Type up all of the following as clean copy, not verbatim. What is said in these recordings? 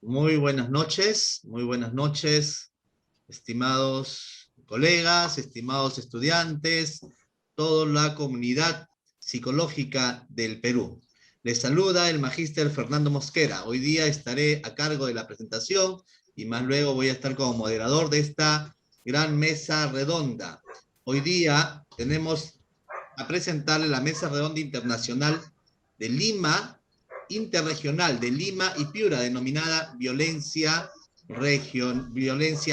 Muy buenas noches, estimados colegas, estimados estudiantes, toda la comunidad psicológica del Perú. Les saluda el magíster Fernando Mosquera. Hoy día estaré a cargo de la presentación y más luego voy a estar como moderador de esta gran mesa redonda. Hoy día tenemos a presentarle la mesa redonda internacional de Lima, interregional de Lima y Piura, denominada violencia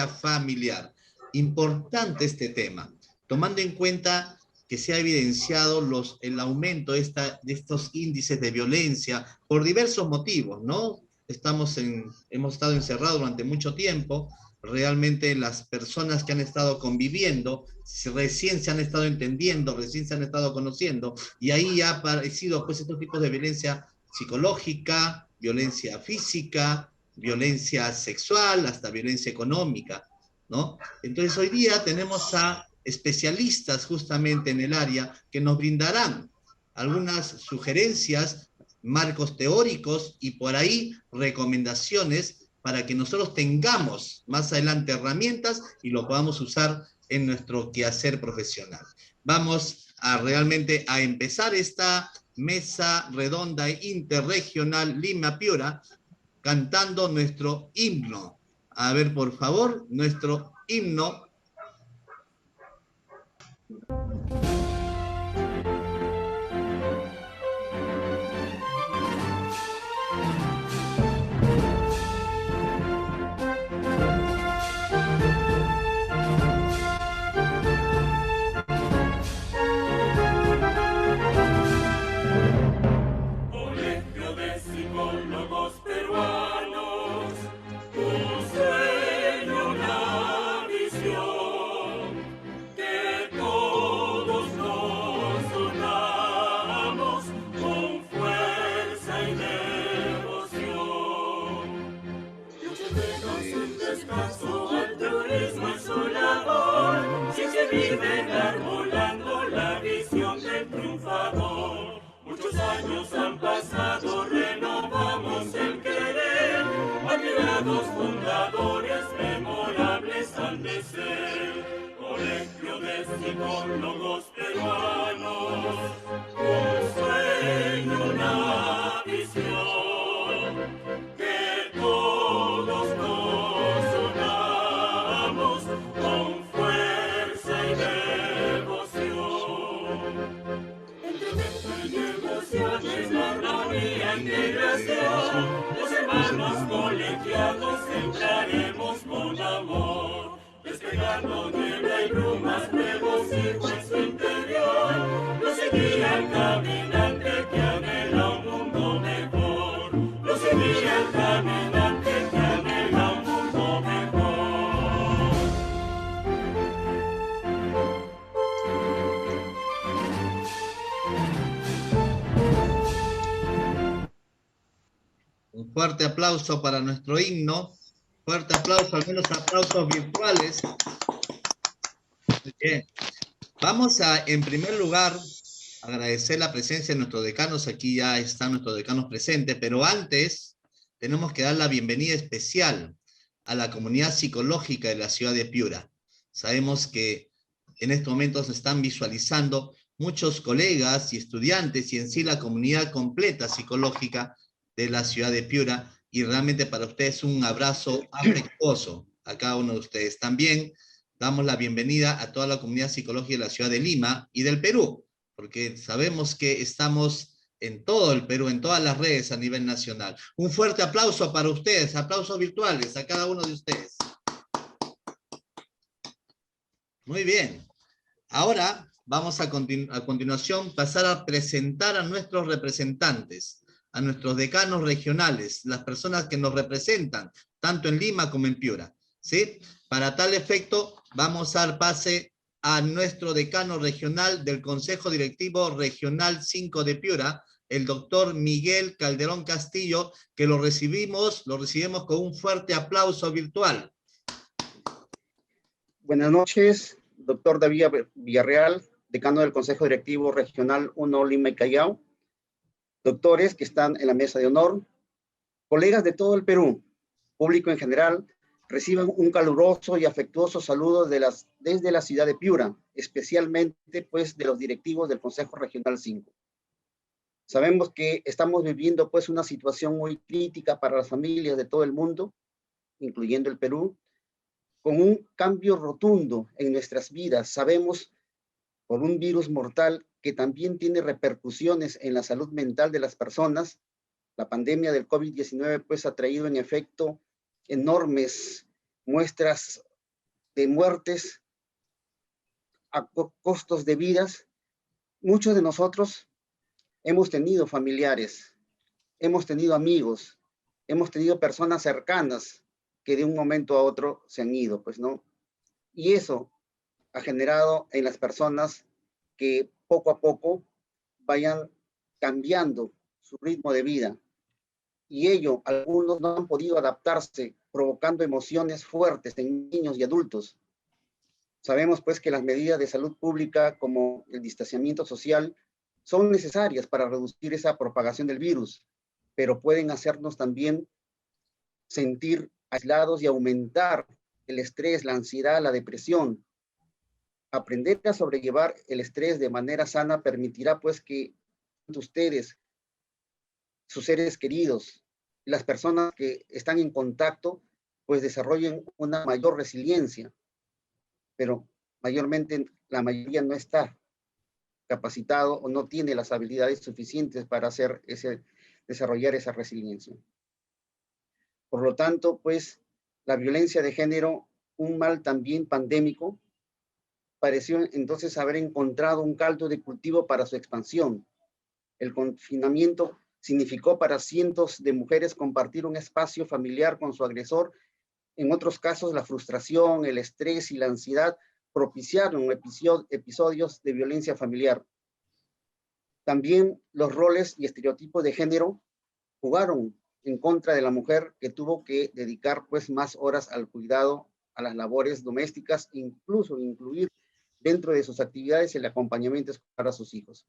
familiar. Importante este tema, tomando en cuenta que se ha evidenciado el aumento de estos índices de violencia por diversos motivos, ¿no? Hemos estado encerrados durante mucho tiempo. Realmente las personas que han estado conviviendo recién se han estado entendiendo, recién se han estado conociendo, y ahí ha aparecido pues estos tipos de violencia psicológica, violencia física, violencia sexual, hasta violencia económica, ¿no? Entonces hoy día tenemos a especialistas justamente en el área que nos brindarán algunas sugerencias, marcos teóricos y por ahí recomendaciones para que nosotros tengamos más adelante herramientas y lo podamos usar en nuestro quehacer profesional. Vamos realmente a empezar esta mesa redonda interregional Lima-Piura cantando nuestro himno. A ver, por favor, nuestro himno. Enarbolando la visión del triunfador. Muchos años han pasado, renovamos el querer. Admirados fundadores, memorables han de ser. Colegio de psicólogos peruanos, un sueño, una visión, que todos nos unamos con fuerza y devoción. Entre emociones, armonía, integración, los hermanos colegiados entraremos con amor, despegando niebla y brumas, regocijo en su interior. Lo seguirá el caminante que anhela un mundo mejor. Lo seguirá el caminante que anhela un mundo mejor. Un fuerte aplauso para nuestro himno. Fuerte aplauso, al menos aplausos virtuales. Bien. Vamos a, en primer lugar, agradecer la presencia de nuestros decanos. Aquí ya están nuestros decanos presentes, pero antes tenemos que dar la bienvenida especial a la comunidad psicológica de la ciudad de Piura. Sabemos que en estos momentos se están visualizando muchos colegas y estudiantes y en sí la comunidad completa psicológica de la ciudad de Piura, y realmente para ustedes un abrazo afectuoso a cada uno de ustedes. También damos la bienvenida a toda la comunidad psicológica de la ciudad de Lima y del Perú, porque sabemos que estamos en todo el Perú, en todas las redes a nivel nacional. Un fuerte aplauso para ustedes, aplausos virtuales a cada uno de ustedes. Muy bien. Ahora vamos a continuación pasar a presentar a nuestros representantes, a nuestros decanos regionales, las personas que nos representan, tanto en Lima como en Piura, ¿sí? Para tal efecto, vamos a dar pase a nuestro decano regional del Consejo Directivo Regional 5 de Piura, el doctor Miguel Calderón Castillo, que lo recibimos con un fuerte aplauso virtual. Buenas noches, doctor David Villarreal, decano del Consejo Directivo Regional 1 Lima y Callao, doctores que están en la mesa de honor, colegas de todo el Perú, público en general, reciban un caluroso y afectuoso saludo desde la ciudad de Piura, especialmente pues de los directivos del Consejo Regional 5. Sabemos que estamos viviendo pues una situación muy crítica para las familias de todo el mundo, incluyendo el Perú, con un cambio rotundo en nuestras vidas. Sabemos por un virus mortal que también tiene repercusiones en la salud mental de las personas. La pandemia del COVID-19 pues ha traído en efecto enormes muestras de muertes a costos de vidas. Muchos de nosotros hemos tenido familiares, hemos tenido amigos, hemos tenido personas cercanas que de un momento a otro se han ido, pues, ¿no? Y eso ha generado en las personas que poco a poco vayan cambiando su ritmo de vida. Y ello, algunos no han podido adaptarse, provocando emociones fuertes en niños y adultos. Sabemos pues que las medidas de salud pública como el distanciamiento social son necesarias para reducir esa propagación del virus, pero pueden hacernos también sentir aislados y aumentar el estrés, la ansiedad, la depresión. Aprender a sobrellevar el estrés de manera sana permitirá pues que ustedes, sus seres queridos, las personas que están en contacto, pues desarrollen una mayor resiliencia, pero mayormente la mayoría no está capacitado o no tiene las habilidades suficientes para desarrollar esa resiliencia. Por lo tanto, pues la violencia de género, un mal también pandémico, pareció entonces haber encontrado un caldo de cultivo para su expansión. El confinamiento significó para cientos de mujeres compartir un espacio familiar con su agresor. En otros casos, la frustración, el estrés y la ansiedad propiciaron episodios de violencia familiar. También los roles y estereotipos de género jugaron en contra de la mujer, que tuvo que dedicar pues más horas al cuidado, a las labores domésticas, incluso incluir dentro de sus actividades el acompañamiento para sus hijos.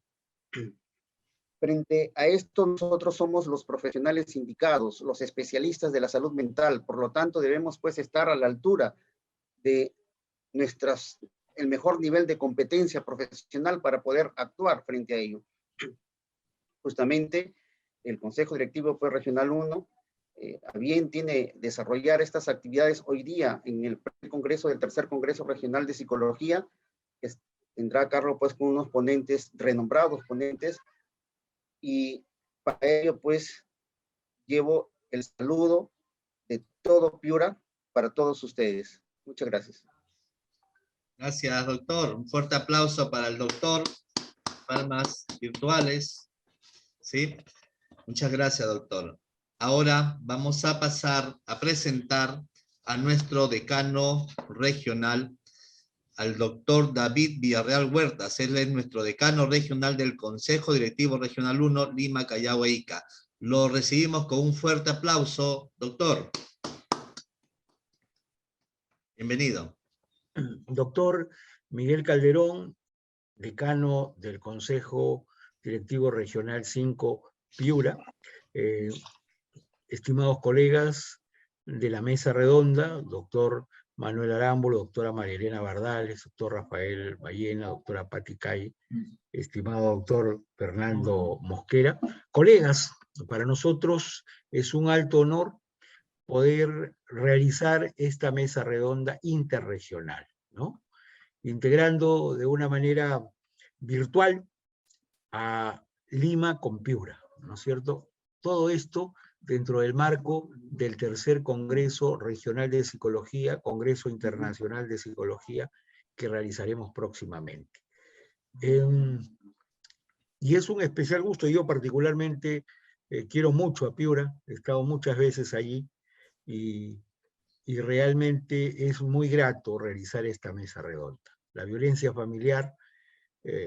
Frente a esto, nosotros somos los profesionales indicados, los especialistas de la salud mental, por lo tanto debemos pues estar a la altura de el mejor nivel de competencia profesional para poder actuar frente a ello. Justamente el Consejo Directivo pues, Regional 1 a bien tiene desarrollar estas actividades hoy día en el Congreso del Tercer Congreso Regional de Psicología, que tendrá a cargo pues con unos ponentes, renombrados ponentes, y para ello pues llevo el saludo de todo Piura para todos ustedes. Muchas gracias. Gracias, doctor. Un fuerte aplauso para el doctor. Palmas virtuales. ¿Sí? Muchas gracias, doctor. Ahora vamos a pasar a presentar a nuestro decano regional, al doctor David Villarreal Huertas. Él es nuestro decano regional del Consejo Directivo Regional 1, Lima, Callao e Ica. Lo recibimos con un fuerte aplauso, doctor. Bienvenido. Doctor Miguel Calderón, decano del Consejo Directivo Regional 5 Piura, estimados colegas de la mesa redonda, doctor Manuel Arámbulo, doctora María Elena Bardales, doctor Rafael Ballena, doctora Pati Cay, estimado doctor Fernando Mosquera, colegas, para nosotros es un alto honor poder realizar esta mesa redonda interregional, ¿no? Integrando de una manera virtual a Lima con Piura, ¿no es cierto? Todo esto dentro del marco del Tercer Congreso Regional de Psicología, Congreso Internacional de Psicología, que realizaremos próximamente. Y es un especial gusto, yo particularmente quiero mucho a Piura, he estado muchas veces allí, y realmente es muy grato realizar esta mesa redonda. La violencia familiar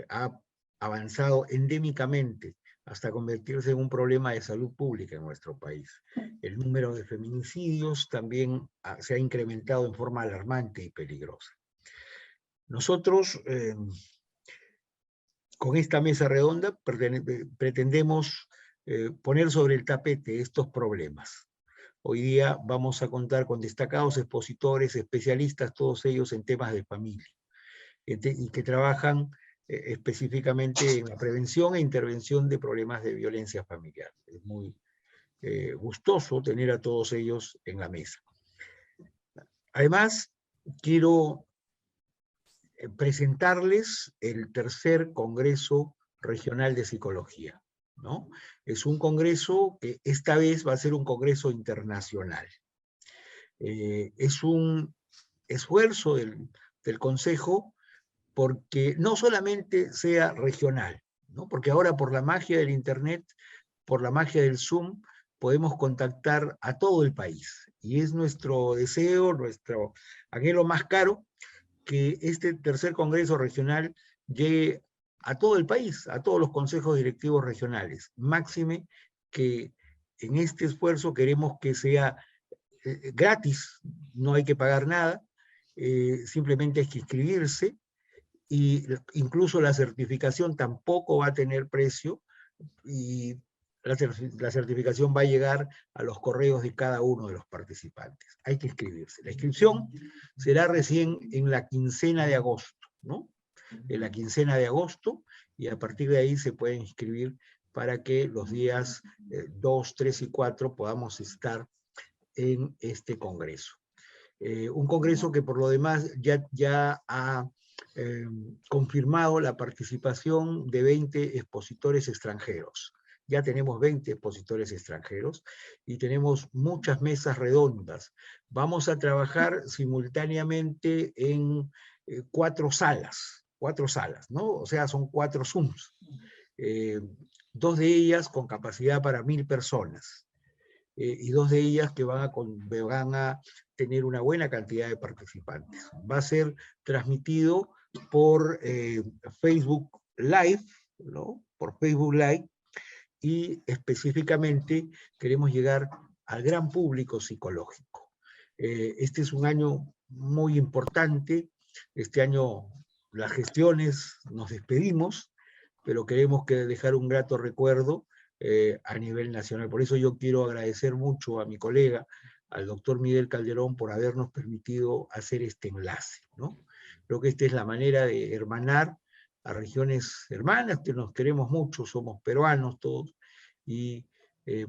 ha avanzado endémicamente hasta convertirse en un problema de salud pública en nuestro país. El número de feminicidios también se ha incrementado en forma alarmante y peligrosa. Nosotros, con esta mesa redonda, pretendemos poner sobre el tapete estos problemas. Hoy día vamos a contar con destacados expositores, especialistas, todos ellos en temas de familia, y que trabajan específicamente en la prevención e intervención de problemas de violencia familiar. Es muy gustoso tener a todos ellos en la mesa. Además, quiero presentarles el tercer Congreso Regional de Psicología, ¿no? Es un congreso que esta vez va a ser un congreso internacional. Es un esfuerzo del Consejo porque no solamente sea regional, ¿no? Porque ahora por la magia del Internet, por la magia del Zoom, podemos contactar a todo el país. Y es nuestro deseo, nuestro anhelo más caro, que este tercer Congreso Regional llegue a todo el país, a todos los consejos directivos regionales. Máxime que en este esfuerzo queremos que sea gratis, no hay que pagar nada, simplemente hay que inscribirse, y incluso la certificación tampoco va a tener precio, y la certificación va a llegar a los correos de cada uno de los participantes. Hay que inscribirse. La inscripción será recién en la quincena de agosto, ¿no? En la quincena de agosto, y a partir de ahí se pueden inscribir para que los días 2, 3 y 4 podamos estar en este congreso. Un congreso que por lo demás ya ha confirmado la participación de 20 expositores extranjeros. Ya tenemos 20 expositores extranjeros y tenemos muchas mesas redondas. Vamos a trabajar simultáneamente en 4 salas, ¿no? O sea, son 4 Zooms. 2 de ellas con capacidad para 1000 personas. Y 2 de ellas que van a tener una buena cantidad de participantes. Va a ser transmitido por Facebook Live, ¿no? Por Facebook Live, y específicamente queremos llegar al gran público psicológico. Este es un año muy importante. Este año las gestiones nos despedimos, pero queremos dejar un grato recuerdo a nivel nacional. Por eso yo quiero agradecer mucho a mi colega, al doctor Miguel Calderón, por habernos permitido hacer este enlace, ¿no? Creo que esta es la manera de hermanar a regiones hermanas, que nos queremos mucho, somos peruanos todos, y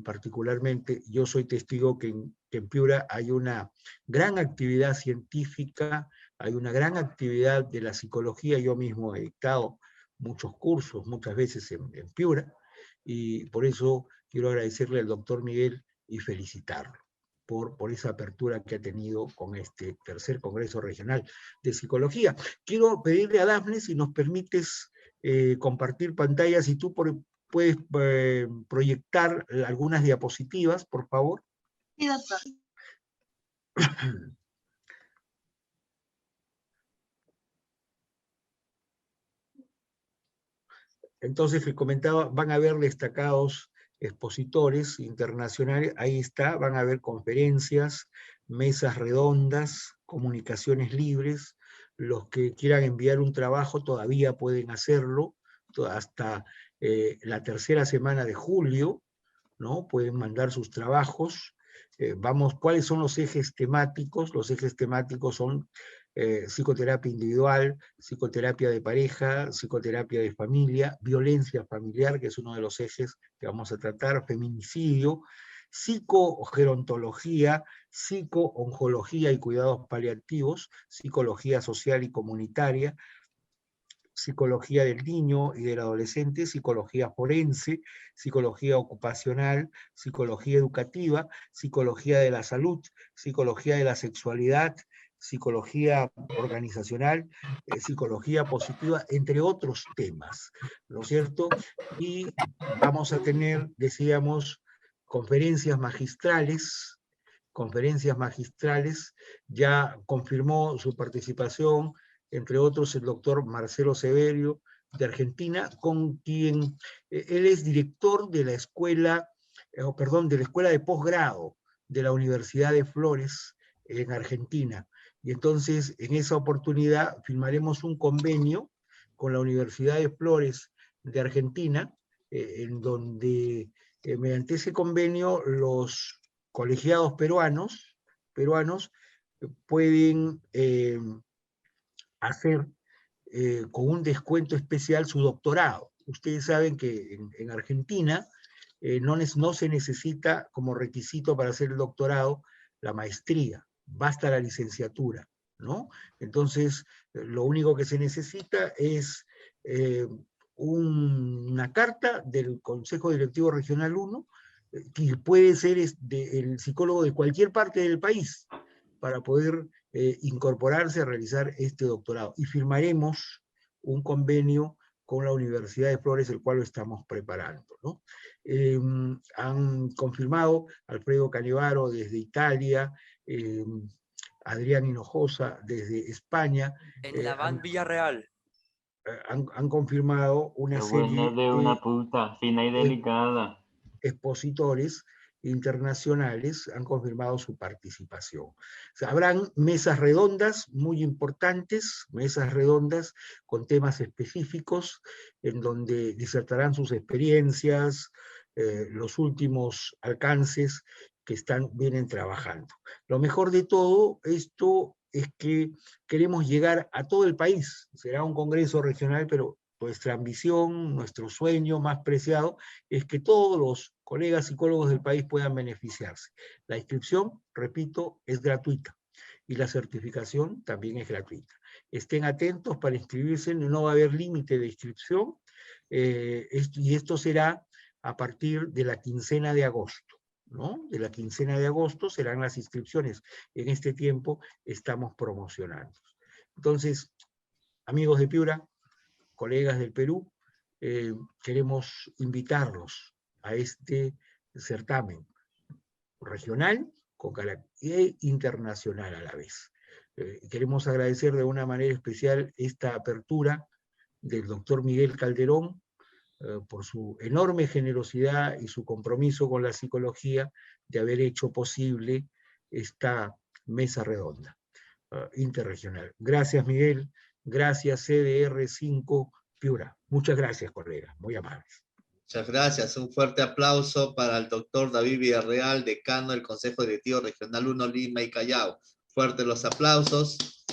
particularmente yo soy testigo que en Piura hay una gran actividad científica, hay una gran actividad de la psicología. Yo mismo he dictado muchos cursos, muchas veces en Piura, y por eso quiero agradecerle al doctor Miguel y felicitarlo por esa apertura que ha tenido con este tercer Congreso Regional de Psicología. Quiero pedirle a Dafne si nos permites compartir pantalla, si tú puedes proyectar algunas diapositivas, por favor. Sí, doctor. Entonces, les comentaba, van a haber destacados expositores internacionales, ahí está, van a haber conferencias, mesas redondas, comunicaciones libres. Los que quieran enviar un trabajo todavía pueden hacerlo, hasta la tercera semana de julio, ¿no? Pueden mandar sus trabajos. ¿Cuáles son los ejes temáticos? Los ejes temáticos son psicoterapia individual, psicoterapia de pareja, psicoterapia de familia, violencia familiar, que es uno de los ejes que vamos a tratar, feminicidio, psicogerontología, psicooncología y cuidados paliativos, psicología social y comunitaria, psicología del niño y del adolescente, psicología forense, psicología ocupacional, psicología educativa, psicología de la salud, psicología de la sexualidad, psicología organizacional, psicología positiva, entre otros temas, ¿no es cierto? Y vamos a tener, decíamos, conferencias magistrales, ya confirmó su participación, entre otros, el doctor Marcelo Severio, de Argentina, con quien él es director de la escuela, de la escuela de posgrado de la Universidad de Flores en Argentina. Y entonces, en esa oportunidad, firmaremos un convenio con la Universidad de Flores de Argentina, en donde mediante ese convenio los colegiados peruanos pueden hacer con un descuento especial su doctorado. Ustedes saben que en Argentina no se necesita como requisito para hacer el doctorado la maestría, basta la licenciatura, ¿no? Entonces, lo único que se necesita es una carta del Consejo Directivo Regional 1, que puede ser el psicólogo de cualquier parte del país, para poder incorporarse a realizar este doctorado. Y firmaremos un convenio con la Universidad de Flores, el cual lo estamos preparando, ¿no? Han confirmado Alfredo Canevaro desde Italia, Adrián Hinojosa desde España. En la Van Villarreal. Han confirmado una serie de una puta fina y delicada. Expositores internacionales han confirmado su participación. O sea, habrán mesas redondas muy importantes, mesas redondas con temas específicos, en donde disertarán sus experiencias, los últimos alcances que vienen trabajando. Lo mejor de todo esto es que queremos llegar a todo el país. Será un congreso regional, pero nuestra ambición, nuestro sueño más preciado es que todos los colegas psicólogos del país puedan beneficiarse. La inscripción, repito, es gratuita y la certificación también es gratuita. Estén atentos para inscribirse, no va a haber límite de inscripción, y esto será a partir de la quincena de agosto, ¿no? De la quincena de agosto serán las inscripciones. En este tiempo estamos promocionando. Entonces, amigos de Piura, colegas del Perú, queremos invitarlos a este certamen regional con carácter internacional a la vez. Queremos agradecer de una manera especial esta apertura del doctor Miguel Calderón por su enorme generosidad y su compromiso con la psicología de haber hecho posible esta mesa redonda interregional. Gracias, Miguel. Gracias, CDR5 Piura. Muchas gracias, colegas. Muy amables. Muchas gracias. Un fuerte aplauso para el doctor David Villarreal, decano del Consejo Directivo Regional 1 Lima y Callao. Fuertes los aplausos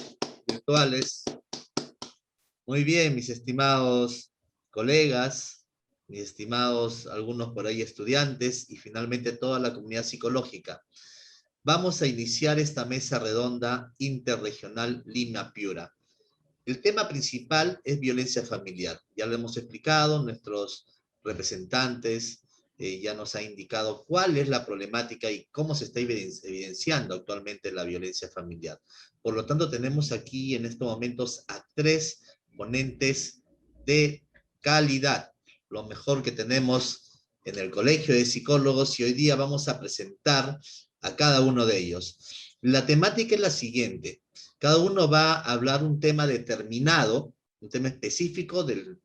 virtuales. Muy bien, mis estimados colegas, mis estimados, algunos por ahí estudiantes, y finalmente toda la comunidad psicológica. Vamos a iniciar esta mesa redonda interregional Lima-Piura. El tema principal es violencia familiar. Ya lo hemos explicado, nuestros representantes ya nos han indicado cuál es la problemática y cómo se está evidenciando actualmente la violencia familiar. Por lo tanto, tenemos aquí en estos momentos a 3 ponentes de calidad, lo mejor que tenemos en el Colegio de Psicólogos, y hoy día vamos a presentar a cada uno de ellos. La temática es la siguiente: cada uno va a hablar un tema determinado, un tema específico del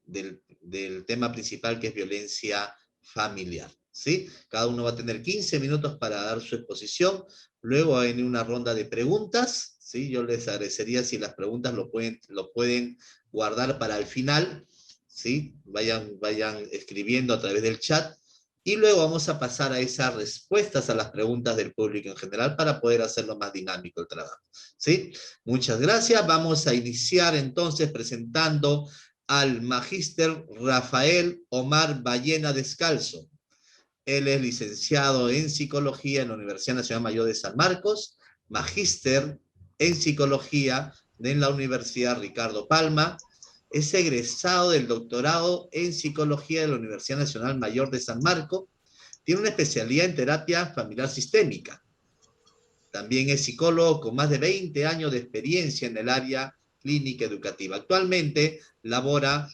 tema principal, que es violencia familiar, ¿sí? Cada uno va a tener 15 minutos para dar su exposición, luego va a venir una ronda de preguntas, ¿sí? Yo les agradecería si las preguntas lo pueden guardar para el final, ¿sí? Vayan escribiendo a través del chat, y luego vamos a pasar a esas respuestas a las preguntas del público en general para poder hacerlo más dinámico el trabajo, ¿sí? Muchas gracias. Vamos a iniciar entonces presentando al magíster Rafael Omar Ballena Descalzo. Él es licenciado en Psicología en la Universidad Nacional Mayor de San Marcos, magíster en Psicología en la Universidad Ricardo Palma, es egresado del doctorado en Psicología de la Universidad Nacional Mayor de San Marcos, tiene una especialidad en terapia familiar sistémica. También es psicólogo con más de 20 años de experiencia en el área clínica educativa. Actualmente labora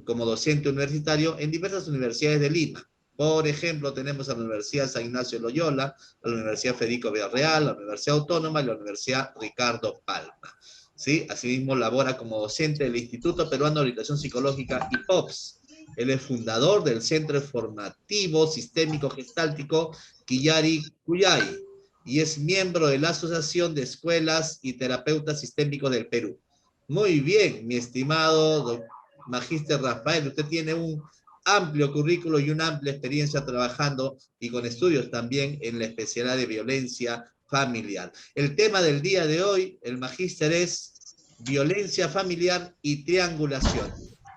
como docente universitario en diversas universidades de Lima. Por ejemplo, tenemos a la Universidad San Ignacio de Loyola, a la Universidad Federico Villarreal, a la Universidad Autónoma y la Universidad Ricardo Palma, ¿sí? Asimismo, labora como docente del Instituto Peruano de Orientación Psicológica, IPOPS. Él es fundador del Centro Formativo Sistémico Gestáltico Quillari Cuyay, y es miembro de la Asociación de Escuelas y Terapeutas Sistémicos del Perú. Muy bien, mi estimado Magíster Rafael, usted tiene un amplio currículo y una amplia experiencia trabajando y con estudios también en la especialidad de violencia familiar. El tema del día de hoy, el magíster, es violencia familiar y triangulación.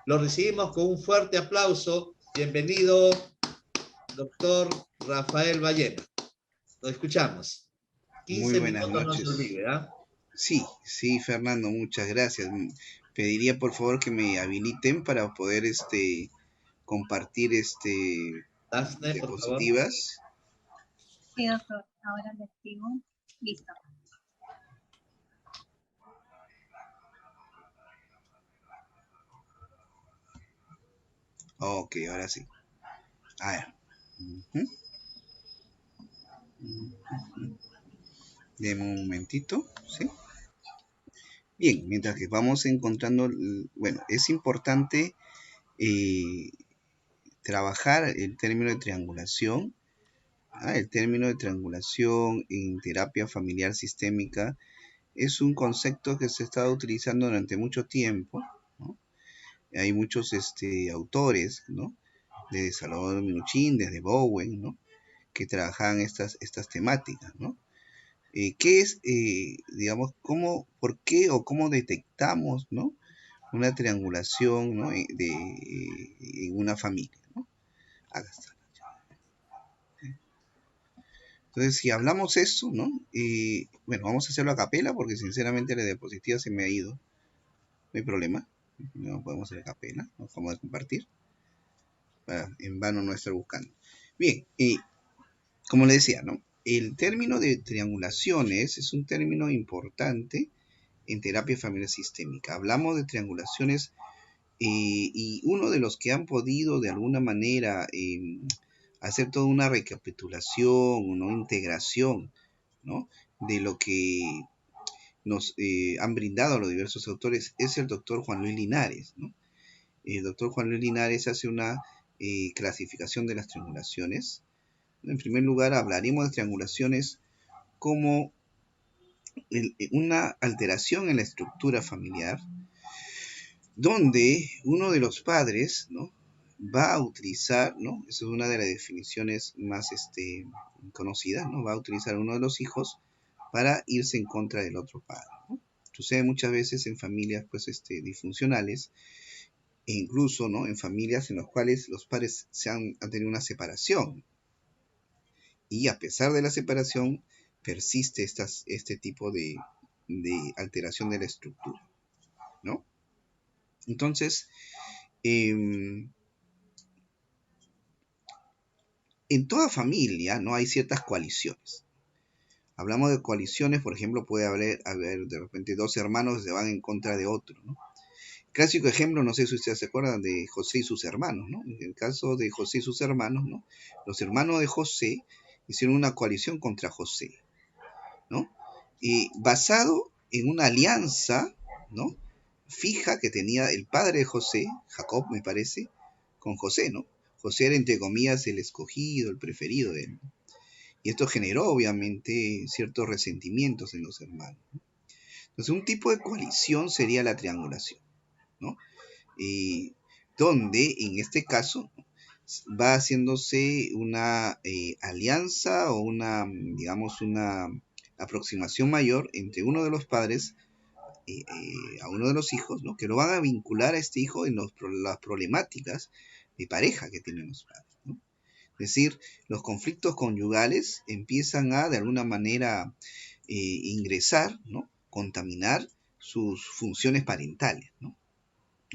Lo recibimos con un fuerte aplauso. Bienvenido, doctor Rafael Ballena. Lo escuchamos. Muy 15 buenas minutos no se noches. olvide, ¿ah? Sí, Fernando, muchas gracias. Pediría por favor que me habiliten para poder compartir Dafne, por favor. diapositivas. Sí, doctor, ahora le activo. Listo. Ok, ahora sí. A ver. Deme un momentito, ¿sí? Bien, mientras que vamos encontrando, bueno, es importante trabajar el término de triangulación. El término de triangulación en terapia familiar sistémica es un concepto que se ha estado utilizando durante mucho tiempo, ¿no? Hay muchos autores, ¿no? Desde Salvador Minuchin, desde Bowen, ¿no? Que trabajan estas temáticas, ¿no? ¿Qué es, digamos, por qué o cómo detectamos, ¿no? Una triangulación, ¿no? En una familia, ¿no? Acá está. Entonces, si hablamos eso, ¿no? Bueno, vamos a hacerlo a capela porque sinceramente la diapositiva se me ha ido. No hay problema. No podemos hacer a capela. Nos vamos a compartir. Para en vano no estar buscando. Bien, como le decía, ¿no? El término de triangulaciones es un término importante en terapia familiar sistémica. Hablamos de triangulaciones y uno de los que han podido de alguna manera hacer toda una recapitulación, una integración, ¿no? De lo que nos han brindado los diversos autores es el doctor Juan Luis Linares, ¿no? El doctor Juan Luis Linares hace una clasificación de las triangulaciones. En primer lugar, hablaremos de triangulaciones como una alteración en la estructura familiar, donde uno de los padres, ¿no? Va a utilizar, ¿no? Esa es una de las definiciones más conocidas, ¿no? Va a utilizar a uno de los hijos para irse en contra del otro padre, ¿no? Sucede muchas veces en familias, pues, disfuncionales, e incluso, ¿no? En familias en las cuales los padres han tenido una separación. Y a pesar de la separación, persiste este tipo de alteración de la estructura, ¿no? Entonces, en toda familia, ¿no? Hay ciertas coaliciones. Hablamos de coaliciones, por ejemplo, puede haber de repente dos hermanos que se van en contra de otro, ¿no? Clásico ejemplo, no sé si ustedes se acuerdan de José y sus hermanos, ¿no? En el caso de José y sus hermanos, ¿no? Los hermanos de José hicieron una coalición contra José, ¿no? Basado en una alianza, ¿no? Fija que tenía el padre de José, Jacob me parece, con José, ¿no? José era, entre comillas, el escogido, el preferido de él, ¿no? Y esto generó, obviamente, ciertos resentimientos en los hermanos, ¿no? Entonces, un tipo de coalición sería la triangulación, ¿no? Donde, en este caso, va haciéndose una alianza o una, digamos, una aproximación mayor entre uno de los padres a uno de los hijos, ¿no? Que lo van a vincular a este hijo en las problemáticas de pareja que tienen los padres, ¿no? Es decir, los conflictos conyugales empiezan a, de alguna manera, ingresar, ¿no? Contaminar sus funciones parentales, ¿no?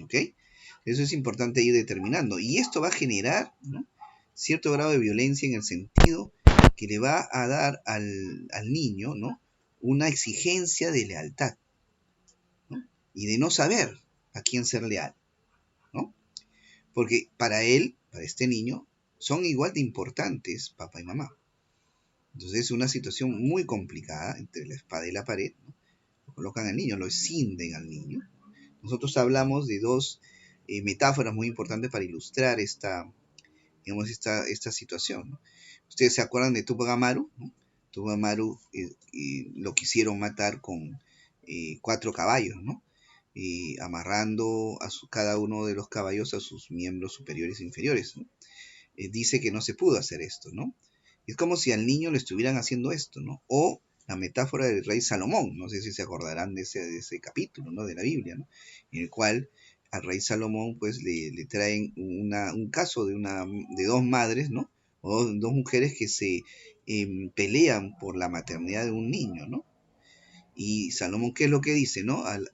¿Ok? Eso es importante ir determinando. Y esto va a generar, ¿no? Cierto grado de violencia en el sentido que le va a dar al niño, ¿no? Una exigencia de lealtad, ¿no? Y de no saber a quién ser leal, ¿no? Porque para él, para este niño, son igual de importantes papá y mamá. Entonces es una situación muy complicada entre la espada y la pared, ¿no? Lo colocan al niño, lo escinden al niño. Nosotros hablamos de dos metáforas muy importantes para ilustrar esta situación, ¿no? Ustedes se acuerdan de Tupac Amaru, ¿no? Amaru lo quisieron matar con 4 caballos, ¿no? Amarrando cada uno de los caballos a sus miembros superiores e inferiores, ¿no? Dice que no se pudo hacer esto, ¿no? Es como si al niño le estuvieran haciendo esto, ¿no? O la metáfora del rey Salomón, no sé si se acordarán de ese capítulo, ¿no? De la Biblia, ¿no? En el cual al rey Salomón pues le traen un caso de 2 madres, ¿no? O 2 mujeres que se pelean por la maternidad de un niño, ¿no? Y Salomón, ¿qué es lo que dice, no? Al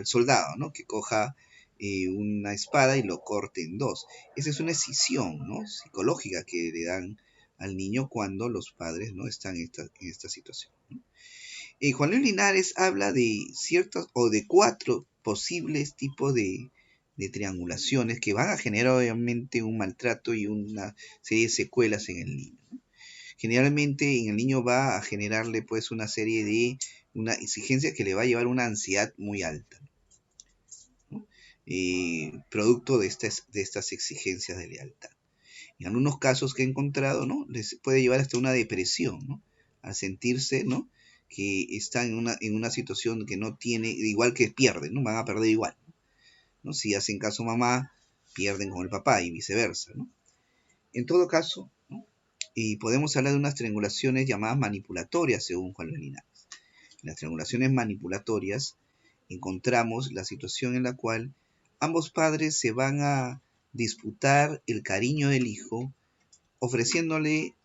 soldado, ¿no? Que coja una espada y lo corte en 2. Esa es una escisión, ¿no? Psicológica que le dan al niño cuando los padres no están en esta situación, ¿no? Juan Luis Linares habla de ciertos o de 4 posibles tipos de triangulaciones que van a generar obviamente un maltrato y una serie de secuelas en el niño, ¿no? Generalmente en el niño va a generarle pues una serie de una exigencia que le va a llevar una ansiedad muy alta, ¿no? Producto de estas exigencias de lealtad. En algunos casos que he encontrado, ¿no? Les puede llevar hasta una depresión, ¿no? Al sentirse, ¿no? Que están en una situación que no tiene, igual que pierden, ¿no? Van a perder igual, ¿no? Si hacen caso a mamá, pierden con el papá y viceversa, ¿no? En todo caso, ¿no? Y podemos hablar de unas triangulaciones llamadas manipulatorias, según Juan Luis Linares. En las triangulaciones manipulatorias encontramos la situación en la cual ambos padres se van a disputar el cariño del hijo, ofreciéndole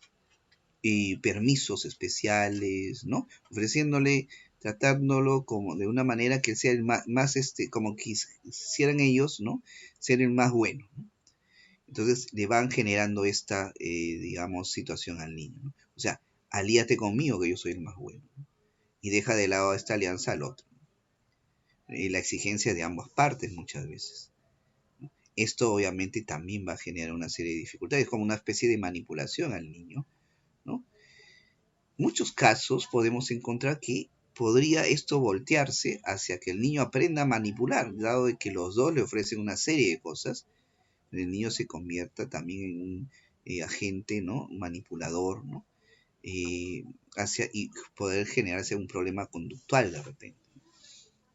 permisos especiales, ¿no? Ofreciéndole, tratándolo como de una manera que sea el más como quisieran ellos, ¿no? Ser el más bueno, ¿no? Entonces le van generando esta, digamos, situación al niño, ¿no? O sea, alíate conmigo que yo soy el más bueno, ¿no? Y deja de lado esta alianza al otro. La exigencia de ambas partes muchas veces, ¿no? Esto obviamente también va a generar una serie de dificultades, como una especie de manipulación al niño, ¿no? Muchos casos podemos encontrar que podría esto voltearse hacia que el niño aprenda a manipular, dado de que los dos le ofrecen una serie de cosas, el niño se convierta también en un agente, ¿no? Manipulador, ¿no? Y poder generarse un problema conductual de repente.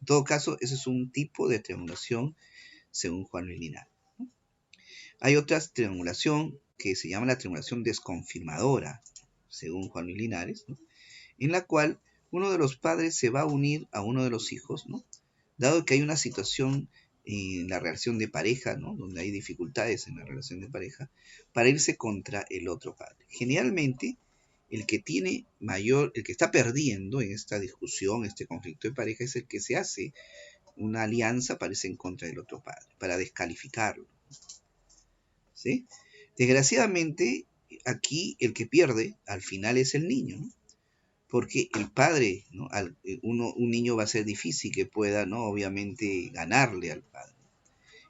En todo caso, ese es un tipo de triangulación según Juan Luis Linares, ¿no? Hay otra triangulación que se llama la triangulación desconfirmadora, según Juan Luis Linares, ¿no? En la cual uno de los padres se va a unir a uno de los hijos, ¿no? Dado que hay una situación en la relación de pareja, ¿no? Donde hay dificultades en la relación de pareja, para irse contra el otro padre. Generalmente, el que está perdiendo en esta discusión, este conflicto de pareja, es el que se hace una alianza para irse en contra del otro padre, para descalificarlo, ¿sí? Desgraciadamente, aquí el que pierde al final es el niño, ¿no? Porque el padre, ¿no? Un niño va a ser difícil que pueda, ¿no? Obviamente ganarle al padre.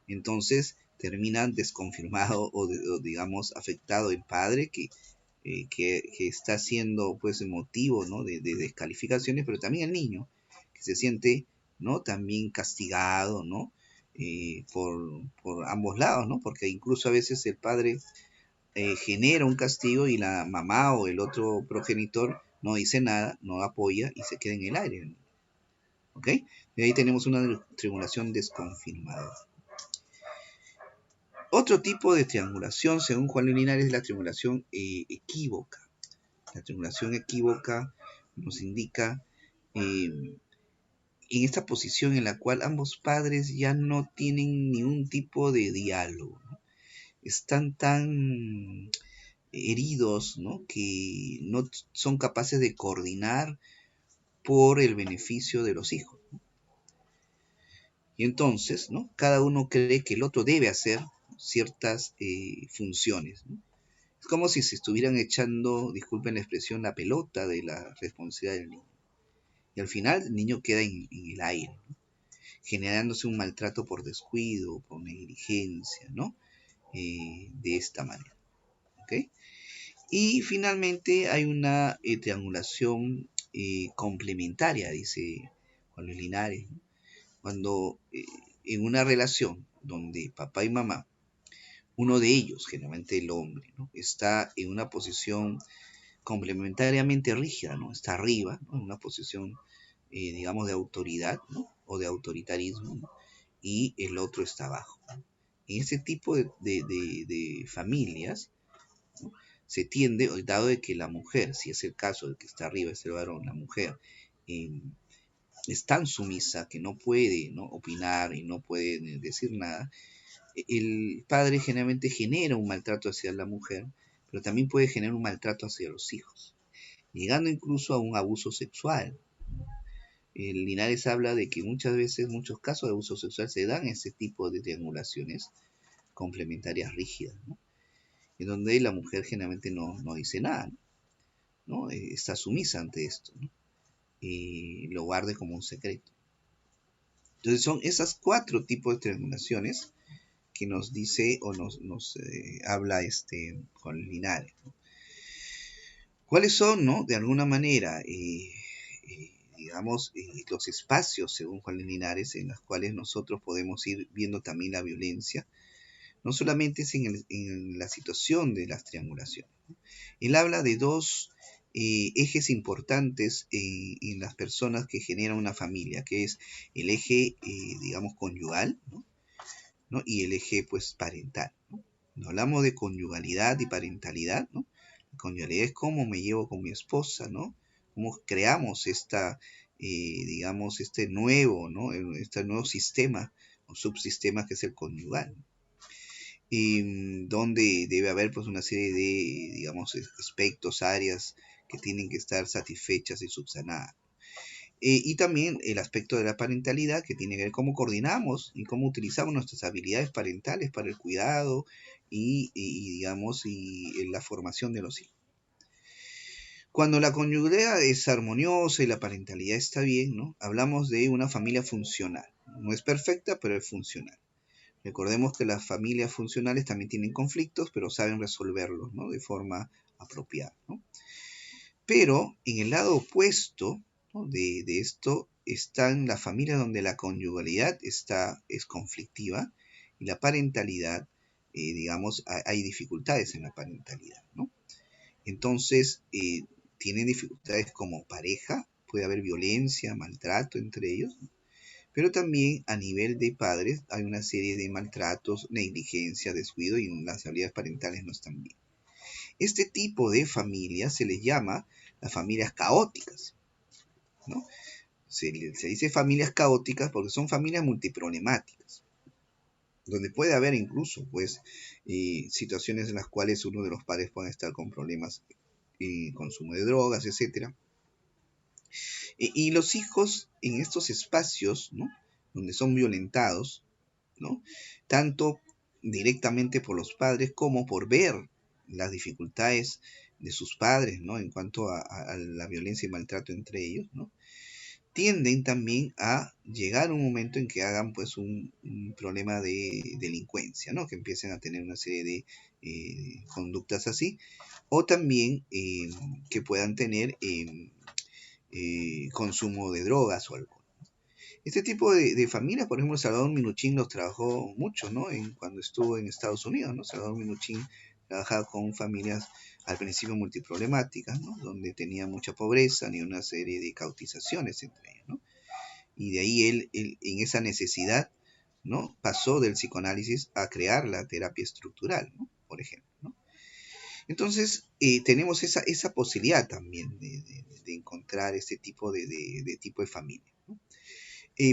Entonces terminan desconfirmado o digamos afectado el padre que está siendo pues el motivo, ¿no? de descalificaciones, pero también el niño que se siente, ¿no? También castigado, ¿no? Por ambos lados, ¿no? Porque incluso a veces el padre genera un castigo y la mamá o el otro progenitor no dice nada, no apoya y se queda en el aire, ¿ok? Y ahí tenemos una triangulación desconfirmada. Otro tipo de triangulación, según Juan Luis Linares, es la triangulación equívoca. La triangulación equívoca nos indica en esta posición en la cual ambos padres ya no tienen ningún tipo de diálogo, ¿no? Están tan heridos, ¿no? Que no son capaces de coordinar por el beneficio de los hijos, ¿no? Y entonces, ¿no? Cada uno cree que el otro debe hacer ciertas funciones, ¿no? Es como si se estuvieran echando, disculpen la expresión, la pelota de la responsabilidad del niño. Y al final el niño queda en el aire, ¿no? Generándose un maltrato por descuido, por negligencia, ¿no? De esta manera, ¿ok? Y finalmente hay una triangulación complementaria, dice Juan Luis Linares, ¿no? Cuando en una relación donde papá y mamá, uno de ellos, generalmente el hombre, ¿no? Está en una posición complementariamente rígida, ¿no? Está arriba, ¿no? En una posición, digamos, de autoridad, ¿no? O de autoritarismo, ¿no? Y el otro está abajo. En ese tipo de familias, ¿no? Se tiende, dado de que la mujer, si es el caso de que está arriba, es el varón, la mujer, es tan sumisa que no puede, ¿no? Opinar y no puede decir nada, el padre generalmente genera un maltrato hacia la mujer, pero también puede generar un maltrato hacia los hijos, llegando incluso a un abuso sexual. El Linares habla de que muchas veces, muchos casos de abuso sexual se dan ese tipo de triangulaciones complementarias rígidas, ¿no? En donde la mujer generalmente no dice nada, ¿no? Está sumisa ante esto, ¿no? Y lo guarde como un secreto. Entonces son esas 4 tipos de triangulaciones que nos dice o nos habla Juan Linares, ¿no? ¿Cuáles son, no? De alguna manera, digamos, los espacios, según Juan Linares, en los cuales nosotros podemos ir viendo también la violencia? No solamente es en la situación de las triangulaciones, ¿no? Él habla de 2 ejes importantes en las personas que generan una familia, que es el eje, digamos, conyugal, ¿no? Y el eje, pues, parental, ¿no? Cuando hablamos de conyugalidad y parentalidad, ¿no? La conyugalidad es cómo me llevo con mi esposa, ¿no? Cómo creamos digamos, este nuevo, ¿no? Este nuevo sistema o subsistema que es el conyugal, ¿no? Donde debe haber pues una serie de, digamos, aspectos, áreas que tienen que estar satisfechas y subsanadas. Y también el aspecto de la parentalidad, que tiene que ver cómo coordinamos y cómo utilizamos nuestras habilidades parentales para el cuidado digamos, la formación de los hijos. Cuando la conyugalidad es armoniosa y la parentalidad está bien, ¿no? Hablamos de una familia funcional. No es perfecta, pero es funcional. Recordemos que las familias funcionales también tienen conflictos, pero saben resolverlos, ¿no? De forma apropiada, ¿no? Pero en el lado opuesto, ¿no? de esto están las familias donde la conyugalidad es conflictiva y la parentalidad, digamos, hay dificultades en la parentalidad, ¿no? Entonces, tienen dificultades como pareja, puede haber violencia, maltrato entre ellos, ¿no? Pero también a nivel de padres hay una serie de maltratos, negligencia, descuido y las habilidades parentales no están bien. Este tipo de familias se les llama las familias caóticas, ¿no? Se dice familias caóticas porque son familias multiproblemáticas, donde puede haber incluso pues situaciones en las cuales uno de los padres puede estar con problemas, consumo de drogas, etc. Y los hijos en estos espacios, ¿no? Donde son violentados, ¿no? Tanto directamente por los padres como por ver las dificultades de sus padres, ¿no? En cuanto a la violencia y maltrato entre ellos, ¿no? Tienden también a llegar a un momento en que hagan pues un problema de delincuencia, ¿no? Que empiecen a tener una serie de conductas así, o también que puedan tener consumo de drogas o alcohol. Este tipo de familias, por ejemplo, Salvador Minuchin los trabajó mucho, ¿no? Cuando estuvo en Estados Unidos, ¿no? Salvador Minuchin trabajaba con familias al principio multiproblemáticas, ¿no? Donde tenía mucha pobreza y una serie de cautizaciones entre ellas, ¿no? Y de ahí él en esa necesidad, ¿no? Pasó del psicoanálisis a crear la terapia estructural, ¿no? Por ejemplo, ¿no? Entonces, tenemos esa posibilidad también de encontrar este tipo de familia, ¿no?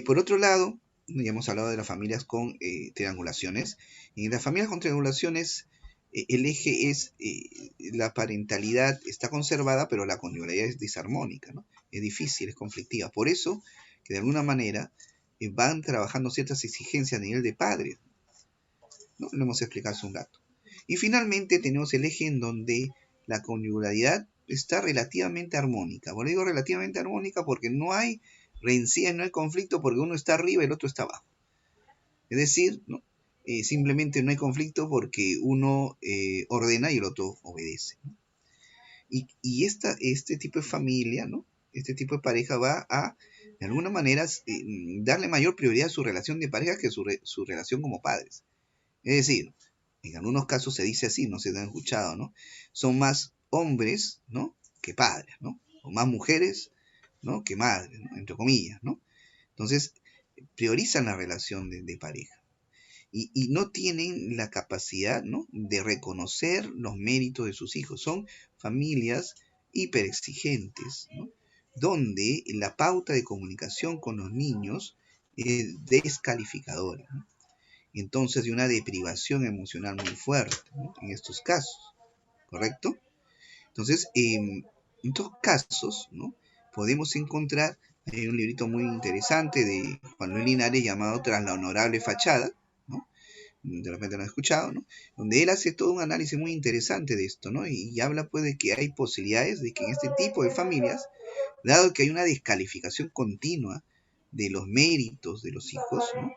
Por otro lado, ya hemos hablado de las familias con triangulaciones. En las familias con triangulaciones, el eje es la parentalidad está conservada, pero la conyugalidad es disarmónica, ¿no? Es difícil, es conflictiva. Por eso, que de alguna manera van trabajando ciertas exigencias a nivel de padres, ¿no? Lo hemos explicado hace un rato. Y finalmente tenemos el eje en donde la conyugalidad está relativamente armónica. Bueno, digo relativamente armónica porque no hay rencilla, no hay conflicto porque uno está arriba y el otro está abajo. Es decir, ¿no? Simplemente no hay conflicto porque uno ordena y el otro obedece, ¿no? Y este tipo de familia, ¿no? Este tipo de pareja va a, de alguna manera, darle mayor prioridad a su relación de pareja que su relación como padres. Es decir, en algunos casos se dice así, no se han escuchado, ¿no? Son más hombres, ¿no? que padres, ¿no? O más mujeres, ¿no? Que madres, ¿no? Entre comillas, ¿no? Entonces, priorizan la relación de pareja y no tienen la capacidad, ¿no? De reconocer los méritos de sus hijos. Son familias hiperexigentes, ¿no? Donde la pauta de comunicación con los niños es descalificadora, ¿no? Entonces hay una deprivación emocional muy fuerte, ¿no? En estos casos, ¿correcto? Entonces, en estos casos, ¿no? Podemos encontrar, hay un librito muy interesante de Juan Luis Linares llamado Tras la honorable fachada, ¿no? De repente lo han escuchado, ¿no? Donde él hace todo un análisis muy interesante de esto, ¿no? Y habla pues de que hay posibilidades de que en este tipo de familias, dado que hay una descalificación continua de los méritos de los hijos, ¿no?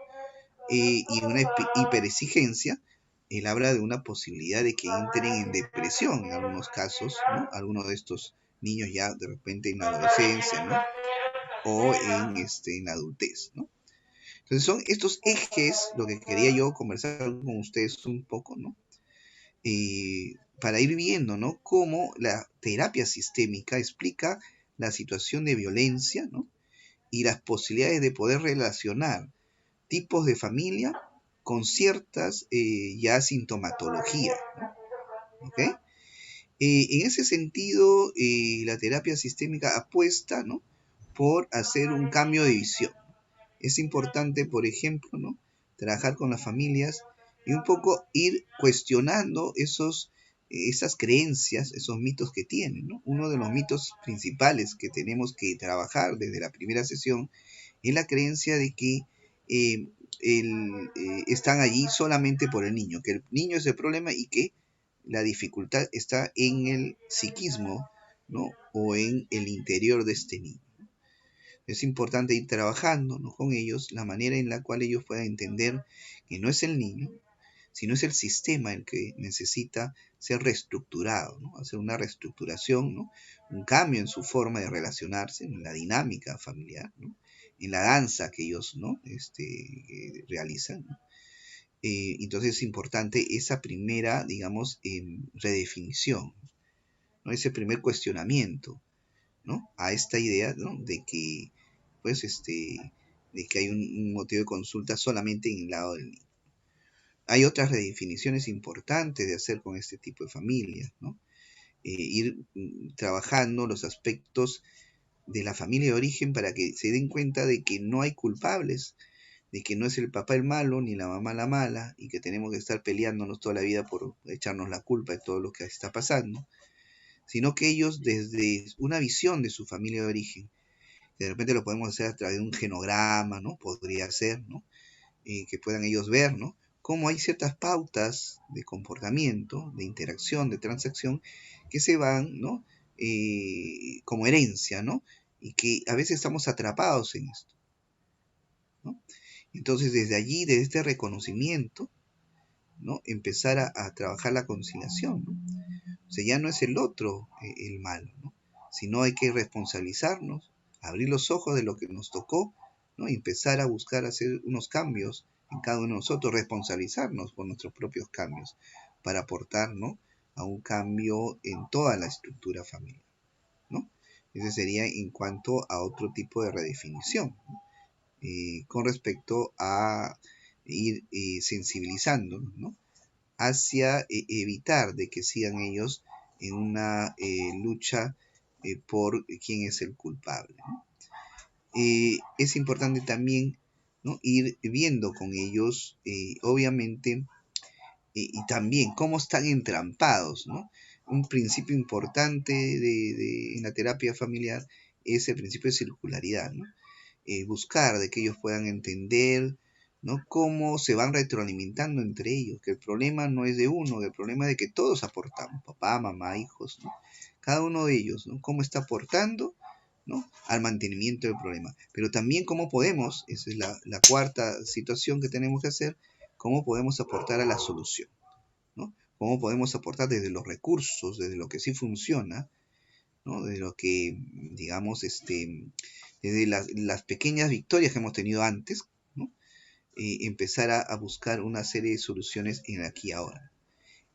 Y una hiperexigencia, él habla de una posibilidad de que entren en depresión en algunos casos, ¿no? Algunos de estos niños ya de repente en la adolescencia, ¿no? O en la adultez, ¿no? Entonces son estos ejes lo que quería yo conversar con ustedes un poco, ¿no? Para ir viendo, ¿no? Cómo la terapia sistémica explica la situación de violencia, ¿no? Y las posibilidades de poder relacionar tipos de familia con ciertas ya sintomatologías, ¿no? ¿Ok? En ese sentido, la terapia sistémica apuesta, ¿no? Por hacer un cambio de visión. Es importante, por ejemplo, ¿no? Trabajar con las familias y un poco ir cuestionando esas creencias, esos mitos que tienen, ¿no? Uno de los mitos principales que tenemos que trabajar desde la primera sesión es la creencia de que están allí solamente por el niño, que el niño es el problema y que la dificultad está en el psiquismo, ¿no? O en el interior de este niño. Es importante ir trabajando, ¿no? Con ellos la manera en la cual ellos puedan entender que no es el niño, sino es el sistema el que necesita ser reestructurado, ¿no? Hacer una reestructuración, ¿no? Un cambio en su forma de relacionarse, en la dinámica familiar, ¿no? En la danza que ellos, ¿no? Realizan, ¿no? Entonces es importante esa primera, digamos, redefinición, ¿no? Ese primer cuestionamiento, ¿no? A esta idea, ¿no? De que, pues, de que hay un motivo de consulta solamente en el lado del niño. Hay otras redefiniciones importantes de hacer con este tipo de familias, ¿no? Ir trabajando los aspectos de la familia de origen para que se den cuenta de que no hay culpables, de que no es el papá el malo ni la mamá la mala y que tenemos que estar peleándonos toda la vida por echarnos la culpa de todo lo que está pasando, sino que ellos desde una visión de su familia de origen, que de repente lo podemos hacer a través de un genograma, ¿no? Podría ser, ¿no? Que puedan ellos ver, ¿no? Cómo hay ciertas pautas de comportamiento, de interacción, de transacción, que se van, ¿no? Como herencia, ¿no? Y que a veces estamos atrapados en esto, ¿no? Entonces, desde allí, desde este reconocimiento, ¿no? Empezar a trabajar la conciliación, ¿no? O sea, ya no es el otro el malo, ¿no? Sino hay que responsabilizarnos, abrir los ojos de lo que nos tocó, ¿no? Y empezar a buscar hacer unos cambios en cada uno de nosotros, responsabilizarnos por nuestros propios cambios para aportar, ¿no? A un cambio en toda la estructura familiar, ¿no? Ese sería en cuanto a otro tipo de redefinición, ¿no? Con respecto a ir sensibilizándonos, ¿no? Hacia evitar de que sigan ellos en una lucha por quién es el culpable, ¿no? Es importante también, ¿no? Ir viendo con ellos, obviamente, y también cómo están entrampados, ¿no? Un principio importante en la terapia familiar es el principio de circularidad, ¿no? Buscar de que ellos puedan entender, ¿no? Cómo se van retroalimentando entre ellos, que el problema no es de uno, que el problema es de que todos aportamos, papá, mamá, hijos, ¿no? Cada uno de ellos, ¿no? Cómo está aportando, ¿no? Al mantenimiento del problema. Pero también cómo podemos, esa es la cuarta situación que tenemos que hacer, cómo podemos aportar a la solución, ¿no? Cómo podemos aportar desde los recursos, desde lo que sí funciona, ¿no? De lo que, digamos, desde las pequeñas victorias que hemos tenido antes, ¿no? Empezar a buscar una serie de soluciones en el aquí y ahora.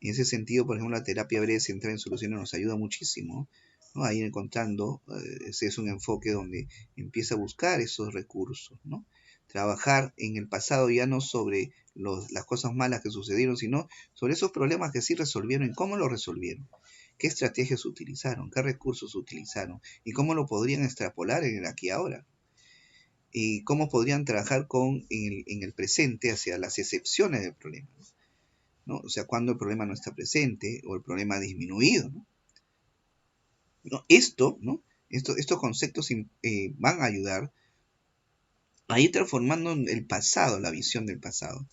En ese sentido, por ejemplo, la terapia breve centrada en soluciones nos ayuda muchísimo ¿no? A ir encontrando, ese es un enfoque donde empieza a buscar esos recursos, ¿no? Trabajar en el pasado ya no sobre las cosas malas que sucedieron, sino sobre esos problemas que sí resolvieron y cómo lo resolvieron, qué estrategias utilizaron, qué recursos utilizaron y cómo lo podrían extrapolar en el aquí y ahora. Y cómo podrían trabajar en el presente hacia las excepciones del problema, ¿no? O sea, cuando el problema no está presente o el problema ha disminuido, ¿no? ¿No? ¿No? Estos conceptos van a ayudar a ir transformando el pasado, la visión del pasado,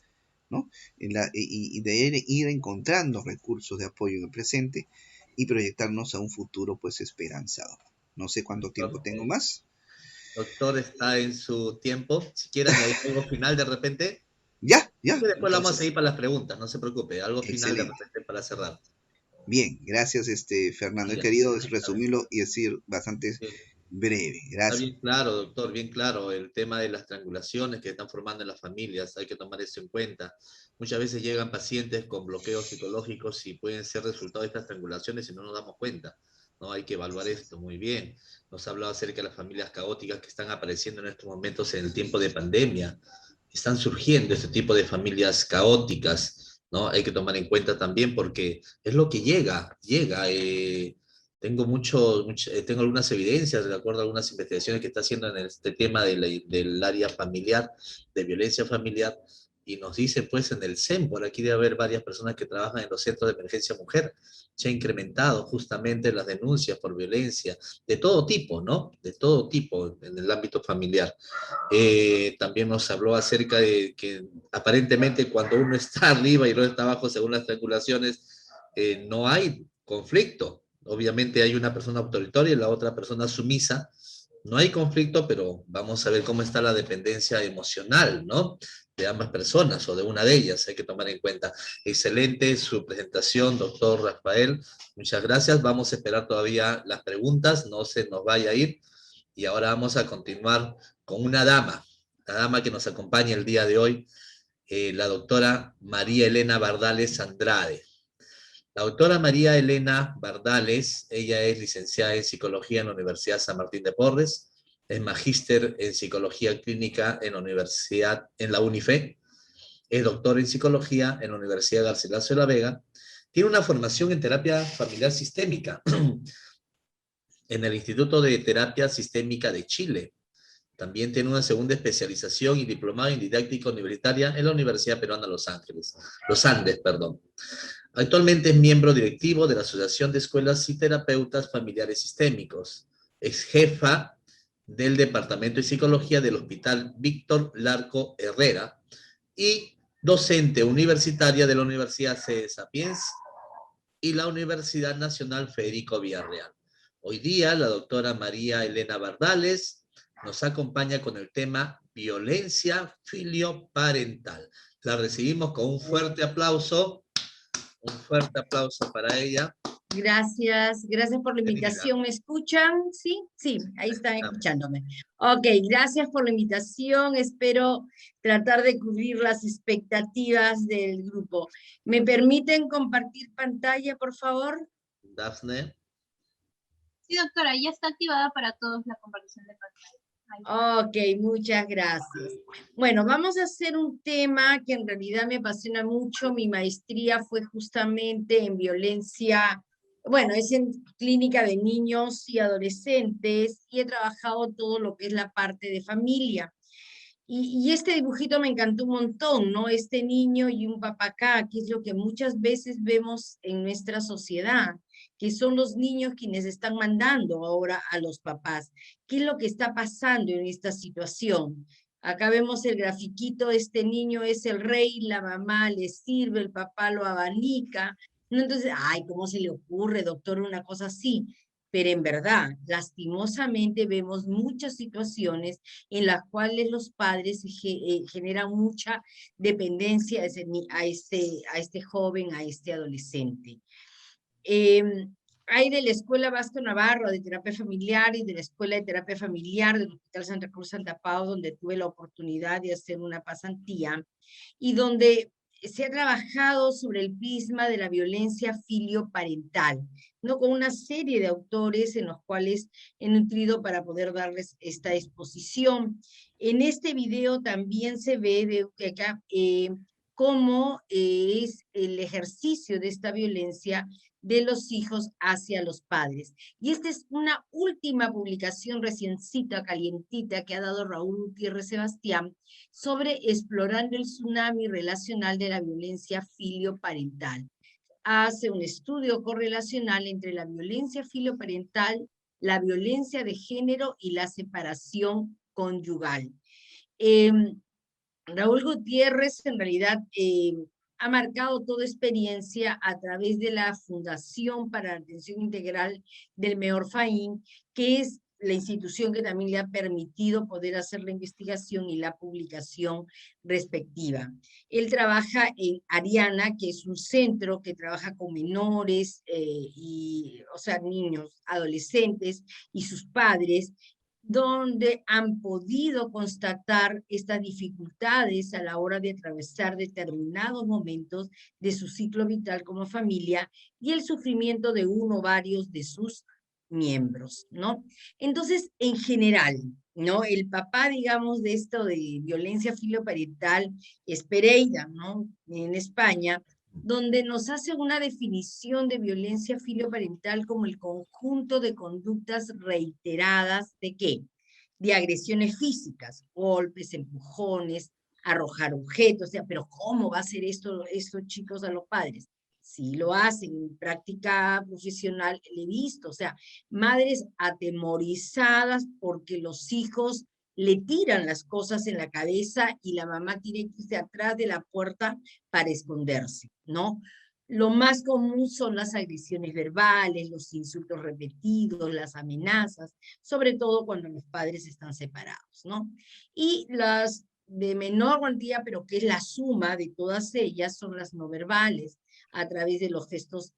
¿no? Y de ir encontrando recursos de apoyo en el presente y proyectarnos a un futuro pues esperanzado. No sé cuánto tiempo tengo más. Doctor, está en su tiempo. Si quiere añadir algo final de repente. Ya. Y después Entonces, vamos a ir para las preguntas, no se preocupe. Algo final de excelente. repente para cerrar. Bien, gracias Fernando. He Ya. querido resumirlo y decir bastante Bien. breve. Está Gracias. bien claro, doctor, bien claro. El tema de las triangulaciones que están formando en las familias, hay que tomar eso en cuenta. Muchas veces llegan pacientes con bloqueos psicológicos y pueden ser resultado de estas triangulaciones y no nos damos cuenta. ¿No? Hay que evaluar esto muy bien. Nos ha hablado acerca de las familias caóticas que están apareciendo en estos momentos en el tiempo de pandemia. Están surgiendo este tipo de familias caóticas, ¿no? Hay que tomar en cuenta también porque es lo que llega. Tengo algunas evidencias, de acuerdo a algunas investigaciones que está haciendo en este tema del área familiar, de violencia familiar, y nos dice, pues, en el CEM, por aquí debe haber varias personas que trabajan en los centros de emergencia mujer, se ha incrementado justamente las denuncias por violencia, de todo tipo, ¿no? De todo tipo en el ámbito familiar. También nos habló acerca de que aparentemente cuando uno está arriba y no está abajo, según las especulaciones, no hay conflicto. Obviamente hay una persona autoritaria y la otra persona sumisa. No hay conflicto, pero vamos a ver cómo está la dependencia emocional, ¿no? De ambas personas o de una de ellas, hay que tomar en cuenta. Excelente su presentación, doctor Rafael. Muchas gracias. Vamos a esperar todavía las preguntas, no se nos vaya a ir. Y ahora vamos a continuar con una dama, la dama que nos acompaña el día de hoy, la doctora María Elena Bardales Andrade. La doctora María Elena Bardales, ella es licenciada en Psicología en la Universidad San Martín de Porres, es magíster en Psicología Clínica en la UNIFE, es doctor en Psicología en la Universidad Garcilaso de la Vega, tiene una formación en terapia familiar sistémica en el Instituto de Terapia Sistémica de Chile. También tiene una segunda especialización y diplomado en didáctica universitaria en la Universidad Peruana Los Andes. Actualmente es miembro directivo de la Asociación de Escuelas y Terapeutas Familiares Sistémicos. Es jefa del Departamento de Psicología del Hospital Víctor Larco Herrera y docente universitaria de la Universidad C. Sapienza y la Universidad Nacional Federico Villarreal. Hoy día la doctora María Elena Bardales nos acompaña con el tema violencia filioparental. La recibimos con un fuerte aplauso. Un fuerte aplauso para ella. Gracias por la invitación. ¿Me escuchan? ¿Sí? Sí, ahí están escuchándome. Ok, gracias por la invitación. Espero tratar de cubrir las expectativas del grupo. ¿Me permiten compartir pantalla, por favor? Dafne. Sí, doctora, ya está activada para todos la compartición de pantalla. Ok, muchas gracias. Bueno, vamos a hacer un tema que en realidad me apasiona mucho. Mi maestría fue justamente en violencia, bueno, es en clínica de niños y adolescentes y he trabajado todo lo que es la parte de familia. Y este dibujito me encantó un montón, ¿no? Este niño y un papacá, que es lo que muchas veces vemos en nuestra sociedad, que son los niños quienes están mandando ahora a los papás. ¿Qué es lo que está pasando en esta situación? Acá vemos el grafiquito, este niño es el rey, la mamá le sirve, el papá lo abanica, ¿no? Entonces, ay, ¿cómo se le ocurre, doctor, una cosa así? Pero en verdad, lastimosamente vemos muchas situaciones en las cuales los padres generan mucha dependencia a este joven, a este adolescente. Hay de la Escuela Vasco Navarro de Terapia Familiar y de la Escuela de Terapia Familiar del Hospital Santa Cruz Santa Pau, donde tuve la oportunidad de hacer una pasantía y donde se ha trabajado sobre el prisma de la violencia filioparental, ¿no? Con una serie de autores en los cuales he nutrido para poder darles esta exposición. En este video también se ve acá cómo es el ejercicio de esta violencia de los hijos hacia los padres. Y esta es una última publicación reciencita, calientita, que ha dado Raúl Gutiérrez Sebastián sobre explorando el tsunami relacional de la violencia filioparental. Hace un estudio correlacional entre la violencia filioparental, la violencia de género y la separación conyugal. Raúl Gutiérrez en realidad ha marcado toda experiencia a través de la Fundación para la Atención Integral del Meorfaín, que es la institución que también le ha permitido poder hacer la investigación y la publicación respectiva. Él trabaja en Ariana, que es un centro que trabaja con menores, o sea, niños, adolescentes y sus padres, donde han podido constatar estas dificultades a la hora de atravesar determinados momentos de su ciclo vital como familia y el sufrimiento de uno o varios de sus miembros, ¿no? Entonces, en general, ¿no? El papá, digamos, de esto de violencia filioparental es Pereira, ¿no? En España, donde nos hace una definición de violencia filioparental como el conjunto de conductas reiteradas ¿de qué? De agresiones físicas, golpes, empujones, arrojar objetos, o sea, pero ¿cómo va a hacer esto estos chicos a los padres? Sí lo hacen, en práctica profesional le he visto, o sea, madres atemorizadas porque los hijos le tiran las cosas en la cabeza y la mamá tiene que irse atrás de la puerta para esconderse, ¿no? Lo más común son las agresiones verbales, los insultos repetidos, las amenazas, sobre todo cuando los padres están separados, ¿no? Y las de menor cuantía, pero que es la suma de todas ellas, son las no verbales, a través de los gestos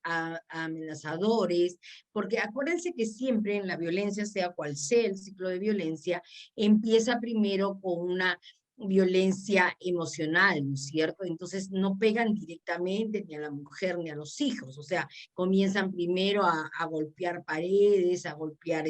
amenazadores, porque acuérdense que siempre en la violencia, sea cual sea el ciclo de violencia, empieza primero con una violencia emocional, ¿no es cierto? Entonces no pegan directamente ni a la mujer ni a los hijos, o sea, comienzan primero a golpear paredes, a golpear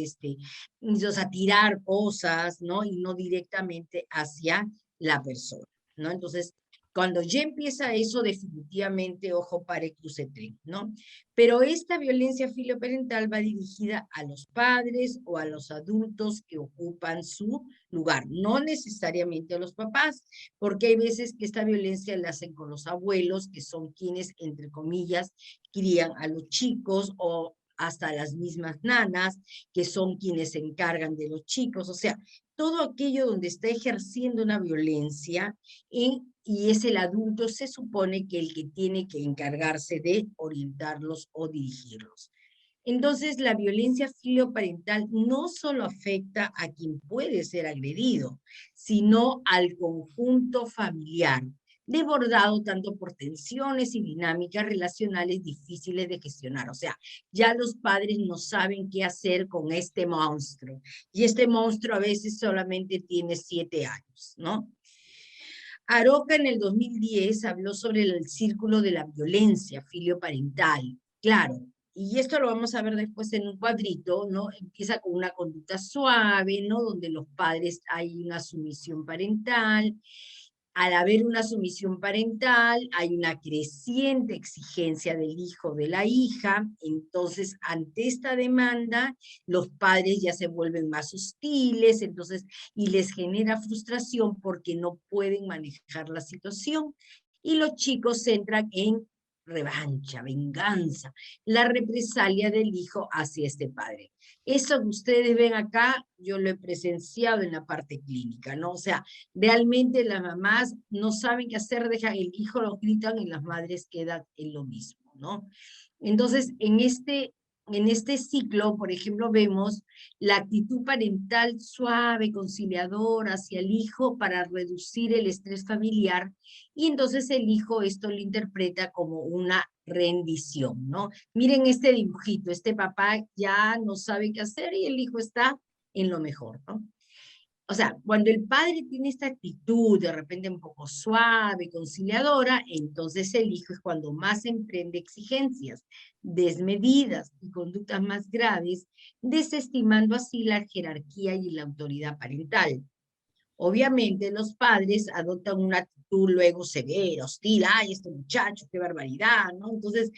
entonces a tirar cosas, ¿no? Y no directamente hacia la persona, ¿no? Entonces, cuando ya empieza eso, definitivamente, ojo, pare, cruce tren, ¿no? Pero esta violencia filioparental va dirigida a los padres o a los adultos que ocupan su lugar, no necesariamente a los papás, porque hay veces que esta violencia la hacen con los abuelos, que son quienes, entre comillas, crían a los chicos, o hasta las mismas nanas, que son quienes se encargan de los chicos, o sea, todo aquello donde está ejerciendo una violencia y es el adulto, se supone que el que tiene que encargarse de orientarlos o dirigirlos. Entonces, la violencia filioparental no solo afecta a quien puede ser agredido, sino al conjunto familiar, desbordado tanto por tensiones y dinámicas relacionales difíciles de gestionar. O sea, ya los padres no saben qué hacer con este monstruo. Y este monstruo a veces solamente tiene 7 años, ¿no? Aroca en el 2010 habló sobre el círculo de la violencia filioparental. Claro, y esto lo vamos a ver después en un cuadrito, ¿no? Empieza con una conducta suave, ¿no? Donde los padres hay una sumisión parental. Al haber una sumisión parental, hay una creciente exigencia del hijo o de la hija, entonces ante esta demanda, los padres ya se vuelven más hostiles, entonces, y les genera frustración porque no pueden manejar la situación, y los chicos se entran en revancha, venganza, la represalia del hijo hacia este padre. Eso que ustedes ven acá, yo lo he presenciado en la parte clínica, ¿no? O sea, realmente las mamás no saben qué hacer, dejan el hijo, lo gritan y las madres quedan en lo mismo, ¿no? Entonces, en este ciclo, por ejemplo, vemos la actitud parental suave, conciliadora hacia el hijo para reducir el estrés familiar, y entonces el hijo esto lo interpreta como una rendición, ¿no? Miren este dibujito, este papá ya no sabe qué hacer y el hijo está en lo mejor, ¿no? O sea, cuando el padre tiene esta actitud de repente un poco suave, conciliadora, entonces el hijo es cuando más emprende exigencias desmedidas y conductas más graves, desestimando así la jerarquía y la autoridad parental. Obviamente los padres adoptan una actitud luego severa, hostil, ay, este muchacho, qué barbaridad, ¿no? Entonces,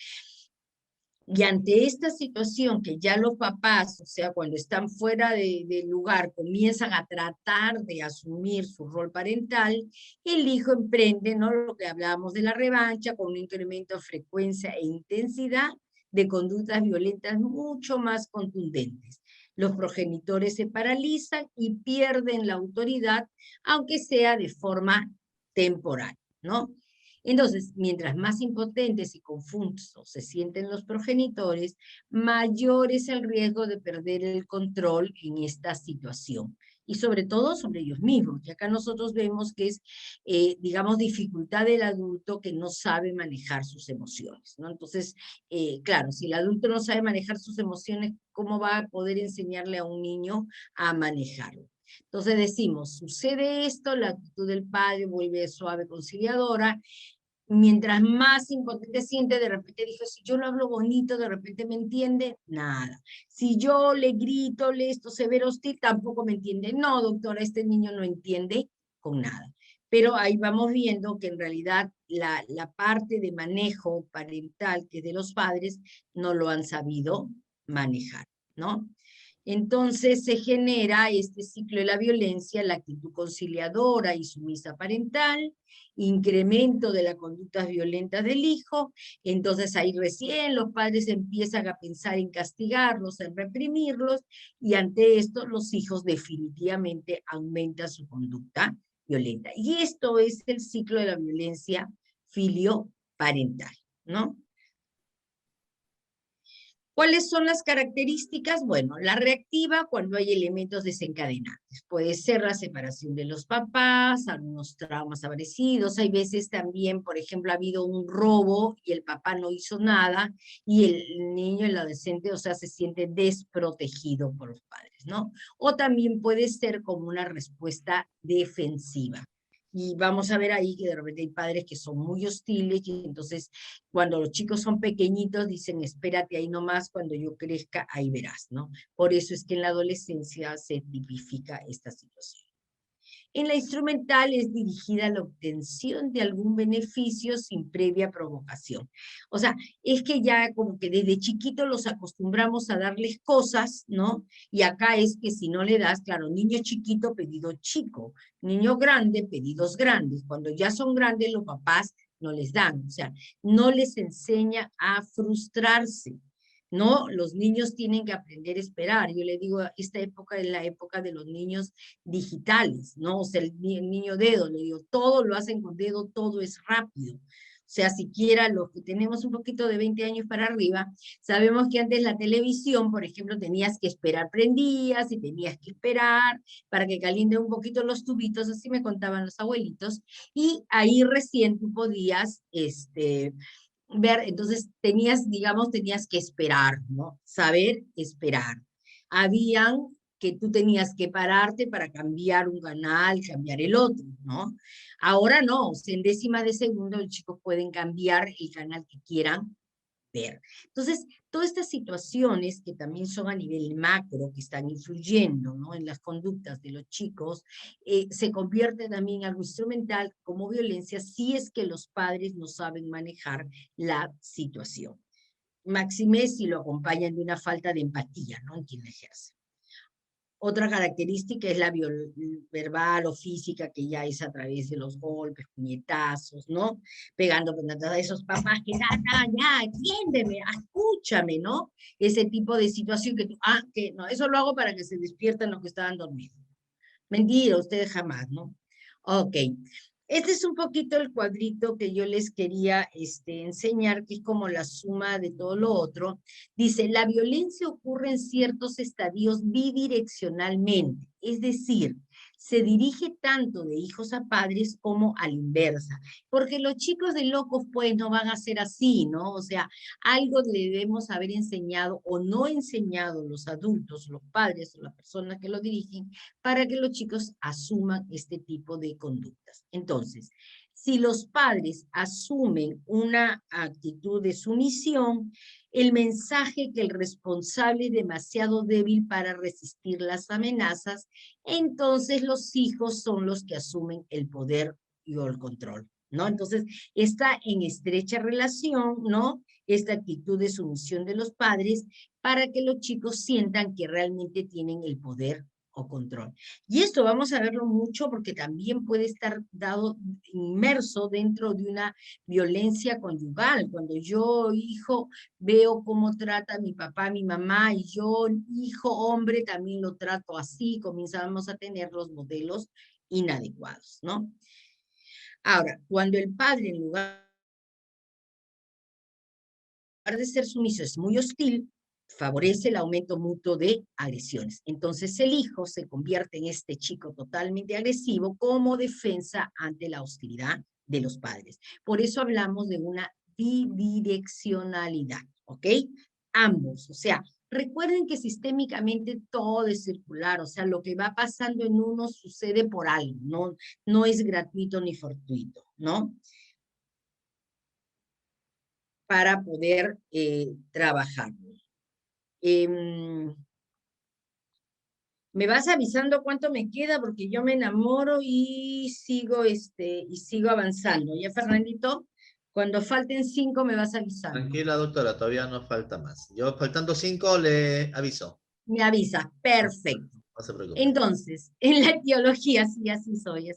y ante esta situación que ya los papás, o sea, cuando están fuera del lugar, comienzan a tratar de asumir su rol parental, el hijo emprende, ¿no?, lo que hablábamos de la revancha, con un incremento de frecuencia e intensidad de conductas violentas mucho más contundentes. Los progenitores se paralizan y pierden la autoridad, aunque sea de forma temporal, ¿no? Entonces, mientras más impotentes y confusos se sienten los progenitores, mayor es el riesgo de perder el control en esta situación. Y sobre todo sobre ellos mismos, que acá nosotros vemos que es, digamos, dificultad del adulto que no sabe manejar sus emociones, ¿no? Entonces, claro, si el adulto no sabe manejar sus emociones, ¿cómo va a poder enseñarle a un niño a manejarlo? Entonces decimos, sucede esto, la actitud del padre vuelve suave, conciliadora, mientras más impotente siente, de repente dijo, si yo lo hablo bonito, de repente me entiende, nada. Si yo le grito, le esto severo hostil, tampoco me entiende. No, doctora, este niño no entiende con nada. Pero ahí vamos viendo que en realidad la parte de manejo parental que es de los padres no lo han sabido manejar, ¿no? Entonces se genera este ciclo de la violencia, la actitud conciliadora y sumisa parental, incremento de las conductas violentas del hijo, entonces ahí recién los padres empiezan a pensar en castigarlos, en reprimirlos, y ante esto los hijos definitivamente aumentan su conducta violenta. Y esto es el ciclo de la violencia filioparental, ¿no? ¿Cuáles son las características? Bueno, la reactiva cuando hay elementos desencadenantes. Puede ser la separación de los papás, algunos traumas aparecidos. Hay veces también, por ejemplo, ha habido un robo y el papá no hizo nada y el niño, el adolescente, o sea, se siente desprotegido por los padres, ¿no? O también puede ser como una respuesta defensiva. Y vamos a ver ahí que de repente hay padres que son muy hostiles y entonces cuando los chicos son pequeñitos dicen espérate ahí nomás, cuando yo crezca ahí verás, ¿no? Por eso es que en la adolescencia se tipifica esta situación. En la instrumental es dirigida a la obtención de algún beneficio sin previa provocación. O sea, es que ya como que desde chiquito los acostumbramos a darles cosas, ¿no? Y acá es que si no le das, claro, niño chiquito, pedido chico, niño grande, pedidos grandes. Cuando ya son grandes, los papás no les dan, o sea, no les enseña a frustrarse. No, los niños tienen que aprender a esperar. Yo le digo, esta época es la época de los niños digitales, ¿no? O sea, el niño dedo, le digo, todo lo hacen con dedo, todo es rápido. O sea, siquiera los que tenemos un poquito de 20 años para arriba, sabemos que antes la televisión, por ejemplo, tenías que esperar, prendías y tenías que esperar para que calienten un poquito los tubitos, así me contaban los abuelitos, y ahí recién tú podías, ver, entonces tenías, digamos, tenías que esperar, ¿no? Saber esperar. Habían que tú tenías que pararte para cambiar un canal, cambiar el otro, ¿no? Ahora no, o sea, en décimas de segundo los chicos pueden cambiar el canal que quieran ver. Entonces, todas estas situaciones que también son a nivel macro, que están influyendo, ¿no?, en las conductas de los chicos, se convierte también en algo instrumental como violencia si es que los padres no saben manejar la situación. Máxime si lo acompañan de una falta de empatía, ¿no?, en quien la ejerce. Otra característica es la verbal o física, que ya es a través de los golpes, puñetazos, ¿no? Pegando puñetazos a esos papás que, ya, entiéndeme, escúchame, ¿no? Ese tipo de situación que tú, que no, eso lo hago para que se despierten los que estaban dormidos. Mentira, ustedes jamás, ¿no? Ok. Este es un poquito el cuadrito que yo les quería enseñar, que es como la suma de todo lo otro. Dice, la violencia ocurre en ciertos estadios bidireccionalmente, es decir, se dirige tanto de hijos a padres como a la inversa, porque los chicos de locos pues no van a ser así, ¿no? O sea, algo le debemos haber enseñado o no enseñado los adultos, los padres o las personas que lo dirigen, para que los chicos asuman este tipo de conductas. Entonces, si los padres asumen una actitud de sumisión, el mensaje que el responsable es demasiado débil para resistir las amenazas, entonces los hijos son los que asumen el poder y el control, ¿no? Entonces, está en estrecha relación, ¿no? Esta actitud de sumisión de los padres para que los chicos sientan que realmente tienen el poder o control. Y esto vamos a verlo mucho porque también puede estar inmerso dentro de una violencia conyugal. Cuando yo, hijo, veo cómo trata a mi papá, a mi mamá, y yo, hijo, hombre, también lo trato así, comenzamos a tener los modelos inadecuados, ¿no? Ahora, cuando el padre, en lugar de ser sumiso, es muy hostil, favorece el aumento mutuo de agresiones. Entonces el hijo se convierte en este chico totalmente agresivo como defensa ante la hostilidad de los padres. Por eso hablamos de una bidireccionalidad, ¿ok? Ambos, o sea, recuerden que sistémicamente todo es circular, o sea, lo que va pasando en uno sucede por algo, no es gratuito ni fortuito, ¿no? Para poder trabajarlo. Me vas avisando cuánto me queda porque yo me enamoro y sigo avanzando. ¿Ya, Fernandito? Cuando falten 5 me vas avisando. Tranquila, doctora, todavía nos falta más. Yo faltando 5 le aviso. Me avisa, perfecto. No se preocupe. Entonces, en la etiología, sí, así soy.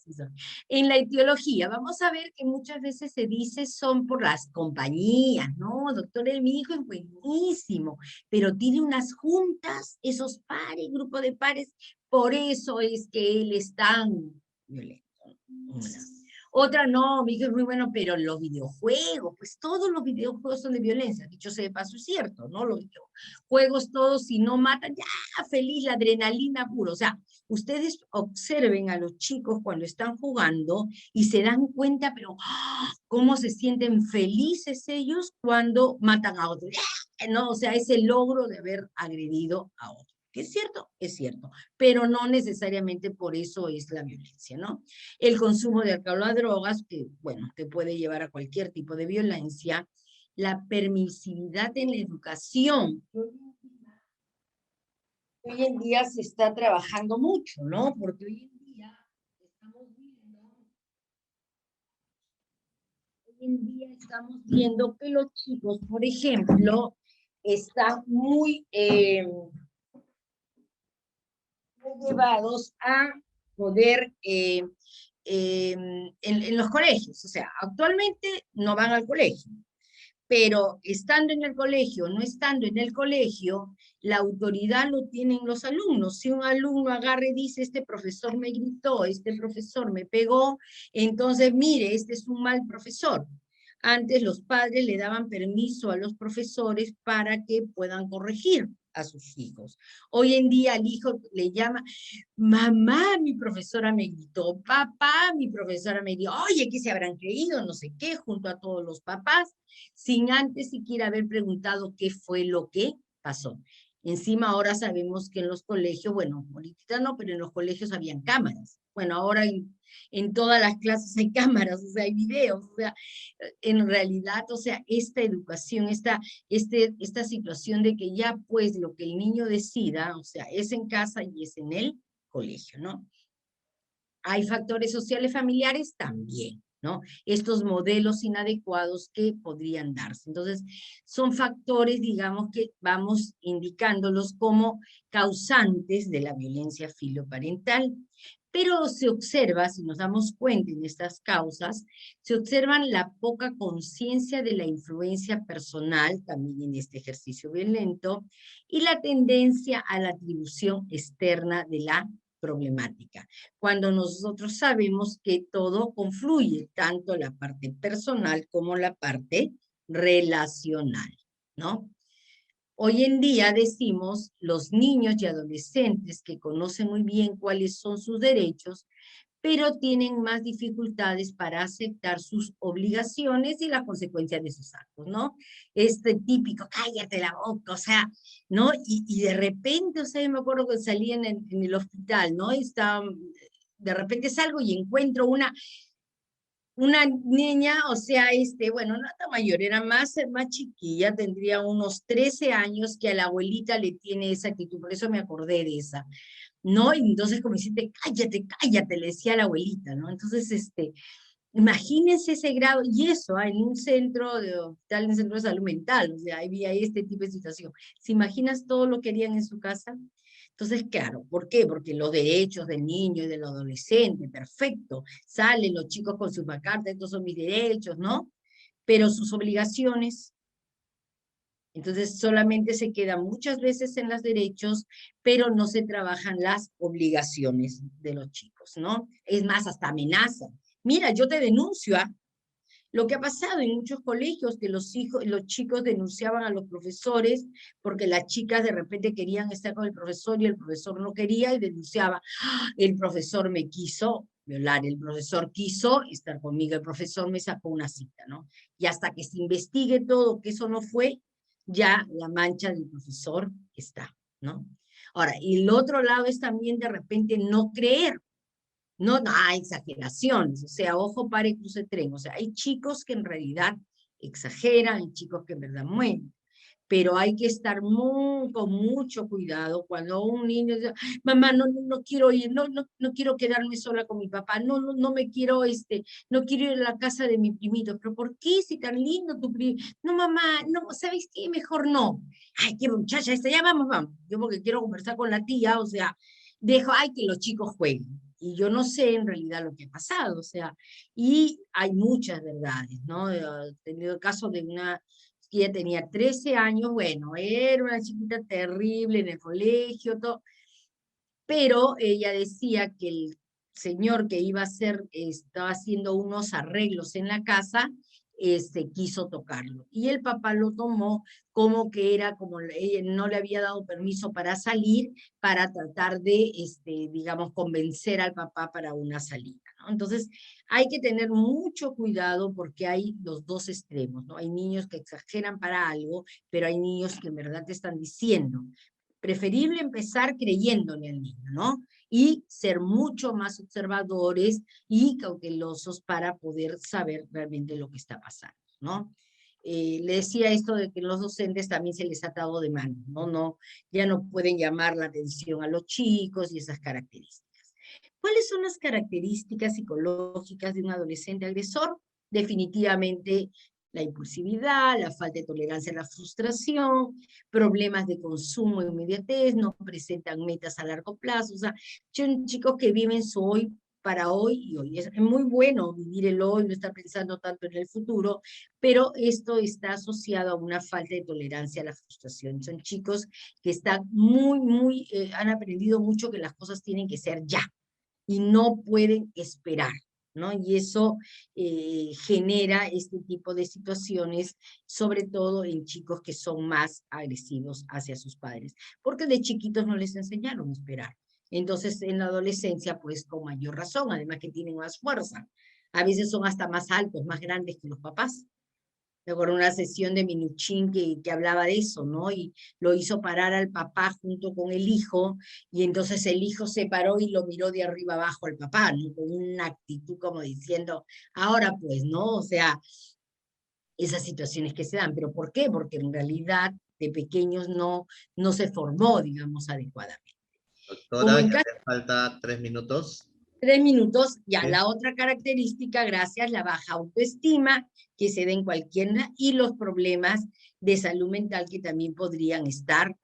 En la etiología, vamos a ver que muchas veces se dice son por las compañías, ¿no? Doctor, mi hijo es buenísimo, pero tiene unas juntas, esos pares, grupo de pares, por eso es que él es tan violento. Otra, no, mi hijo es muy bueno, pero los videojuegos, pues todos los videojuegos son de violencia, dicho sea de paso, es cierto, ¿no? Los videojuegos todos, si no matan, ya, feliz, la adrenalina pura. O sea, ustedes observen a los chicos cuando están jugando y se dan cuenta, pero cómo se sienten felices ellos cuando matan a otro, ¿no? O sea, ese logro de haber agredido a otro. ¿Es cierto? Es cierto, pero no necesariamente por eso es la violencia, ¿no? El consumo de alcohol o drogas, que, bueno, te puede llevar a cualquier tipo de violencia. La permisividad en la educación. Hoy en día se está trabajando mucho, ¿no? Porque hoy en día estamos viendo que los chicos, por ejemplo, están muy llevados a poder en los colegios. O sea, actualmente no van al colegio, pero estando en el colegio, no estando en el colegio, la autoridad lo tienen los alumnos. Si un alumno agarra y dice, este profesor me gritó, este profesor me pegó, entonces mire, este es un mal profesor. Antes los padres le daban permiso a los profesores para que puedan corregir a sus hijos. Hoy en día el hijo le llama, mamá, mi profesora me gritó, papá, mi profesora me dijo, oye, ¿qué se habrán creído? No sé qué, junto a todos los papás, sin antes siquiera haber preguntado qué fue lo que pasó. Encima ahora sabemos que en los colegios, bueno, ahorita no, pero en los colegios habían cámaras. Bueno, ahora en todas las clases hay cámaras, o sea, hay videos, o sea, en realidad, o sea, esta educación, esta situación de que ya pues lo que el niño decida, o sea, es en casa y es en el colegio, ¿no? Hay factores sociales familiares también, ¿no? Estos modelos inadecuados que podrían darse. Entonces, son factores, digamos, que vamos indicándolos como causantes de la violencia filoparental. Pero se observa, si nos damos cuenta en estas causas, se observan la poca conciencia de la influencia personal, también en este ejercicio violento, y la tendencia a la atribución externa de la problemática. Cuando nosotros sabemos que todo confluye, tanto la parte personal como la parte relacional, ¿no? Hoy en día decimos, los niños y adolescentes que conocen muy bien cuáles son sus derechos, pero tienen más dificultades para aceptar sus obligaciones y las consecuencias de sus actos, ¿no? Este típico, cállate la boca, o sea, ¿no? Y de repente, o sea, yo me acuerdo que salí en el hospital, ¿no? De repente salgo y encuentro una niña, o sea, bueno, no tan mayor, era más chiquilla, tendría unos 13 años, que a la abuelita le tiene esa actitud, por eso me acordé de esa, ¿no? Y entonces como decirte, cállate, cállate, le decía a la abuelita, ¿no? Entonces, imagínense ese grado, y eso, en un centro de hospital, en un centro de salud mental, o sea, había este tipo de situación. ¿Se imaginas todo lo que harían en su casa? Entonces, claro, ¿por qué? Porque los derechos del niño y del adolescente, perfecto, salen los chicos con sus pancartas, estos son mis derechos, ¿no? Pero sus obligaciones, entonces solamente se queda muchas veces en los derechos, pero no se trabajan las obligaciones de los chicos, ¿no? Es más, hasta amenazan. Mira, yo te denuncio, ¿ah? Lo que ha pasado en muchos colegios, que los chicos denunciaban a los profesores porque las chicas de repente querían estar con el profesor y el profesor no quería y denunciaba, ¡ah! El profesor me quiso violar, el profesor quiso estar conmigo, el profesor me sacó una cita, ¿no? Y hasta que se investigue todo, que eso no fue, ya la mancha del profesor está, ¿no? Ahora, y el otro lado es también de repente no creer. No, no hay exageraciones, o sea, ojo, pare, cruce tren. O sea, hay chicos que en realidad exageran, hay chicos que en verdad mueren. Pero hay que estar con mucho cuidado cuando un niño dice, mamá, no quiero ir, no quiero quedarme sola con mi papá, no me quiero, no quiero ir a la casa de mi primito. ¿Pero por qué si tan lindo tu primito? No, mamá, no, ¿sabes qué? Mejor no. Ay, qué muchacha esta, ya vamos. Yo porque quiero conversar con la tía, o sea, ay, que los chicos jueguen. Y yo no sé en realidad lo que ha pasado, o sea, y hay muchas verdades, ¿no? He tenido el caso de una que ella tenía 13 años, bueno, era una chiquita terrible en el colegio, todo, pero ella decía que el señor que iba a hacer, estaba haciendo unos arreglos en la casa, quiso tocarlo. Y el papá lo tomó como que era, como ella no le había dado permiso para salir, para tratar de, digamos, convencer al papá para una salida, ¿no? Entonces, hay que tener mucho cuidado porque hay los dos extremos, ¿no? Hay niños que exageran para algo, pero hay niños que en verdad te están diciendo. Preferible empezar creyéndole al niño, ¿no? Y ser mucho más observadores y cautelosos para poder saber realmente lo que está pasando, ¿no? Le decía esto de que los docentes también se les ha atado de mano, ¿no? Ya no pueden llamar la atención a los chicos y esas características. ¿Cuáles son las características psicológicas de un adolescente agresor? Definitivamente la impulsividad, la falta de tolerancia a la frustración, problemas de consumo e inmediatez, no presentan metas a largo plazo, o sea, son chicos que viven su hoy para hoy y hoy. Es muy bueno vivir el hoy, no estar pensando tanto en el futuro, pero esto está asociado a una falta de tolerancia a la frustración. Son chicos que están han aprendido mucho que las cosas tienen que ser ya y no pueden esperar, ¿no? Y eso genera este tipo de situaciones, sobre todo en chicos que son más agresivos hacia sus padres, porque de chiquitos no les enseñaron a esperar. Entonces, en la adolescencia, pues con mayor razón, además que tienen más fuerza. A veces son hasta más altos, más grandes que los papás. Recuerdo una sesión de Minuchin que hablaba de eso, ¿no? Y lo hizo parar al papá junto con el hijo, y entonces el hijo se paró y lo miró de arriba abajo al papá, ¿no? Con una actitud como diciendo, ahora pues, ¿no? O sea, esas situaciones que se dan. ¿Pero por qué? Porque en realidad de pequeños no se formó, digamos, adecuadamente. Como Doctora, en ya caso te falta 3 minutos. 3 minutos, ya Sí. la otra característica, gracias, la baja autoestima que se da en cualquiera y los problemas de salud mental que también podrían estar.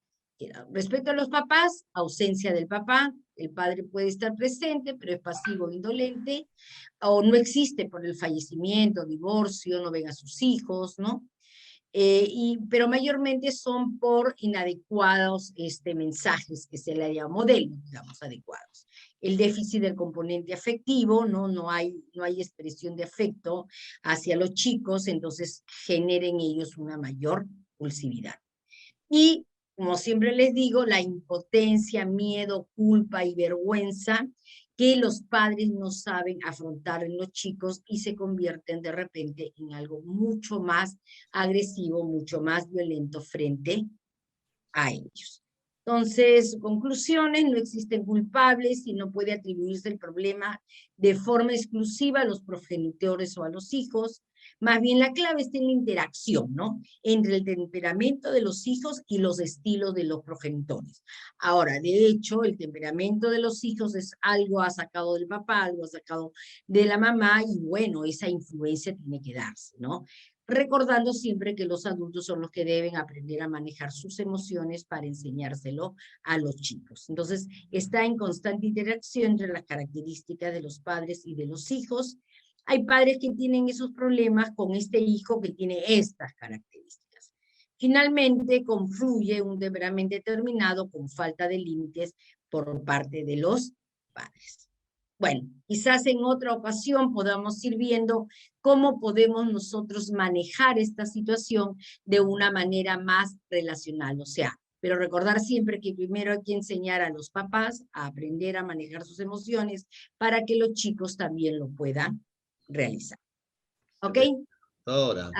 Respecto a los papás, ausencia del papá, el padre puede estar presente, pero es pasivo, indolente, o no existe por el fallecimiento, divorcio, no ven a sus hijos, ¿no? Pero mayormente son por inadecuados mensajes que se le llaman modelos, digamos, adecuados. El déficit del componente afectivo, no hay expresión de afecto hacia los chicos, entonces genera en ellos una mayor impulsividad. Y, como siempre les digo, la impotencia, miedo, culpa y vergüenza que los padres no saben afrontar en los chicos y se convierten de repente en algo mucho más agresivo, mucho más violento frente a ellos. Entonces, conclusiones, no existen culpables y no puede atribuirse el problema de forma exclusiva a los progenitores o a los hijos. Más bien la clave está en la interacción, ¿no? Entre el temperamento de los hijos y los estilos de los progenitores. Ahora, de hecho, el temperamento de los hijos es algo ha sacado del papá, algo ha sacado de la mamá, y bueno, esa influencia tiene que darse, ¿no? Recordando siempre que los adultos son los que deben aprender a manejar sus emociones para enseñárselo a los chicos. Entonces, está en constante interacción entre las características de los padres y de los hijos. Hay padres que tienen esos problemas con este hijo que tiene estas características. Finalmente, confluye un temperamento determinado con falta de límites por parte de los padres. Bueno, quizás en otra ocasión podamos ir viendo cómo podemos nosotros manejar esta situación de una manera más relacional. O sea, pero recordar siempre que primero hay que enseñar a los papás a aprender a manejar sus emociones para que los chicos también lo puedan realizar. ¿Ok? Doctora.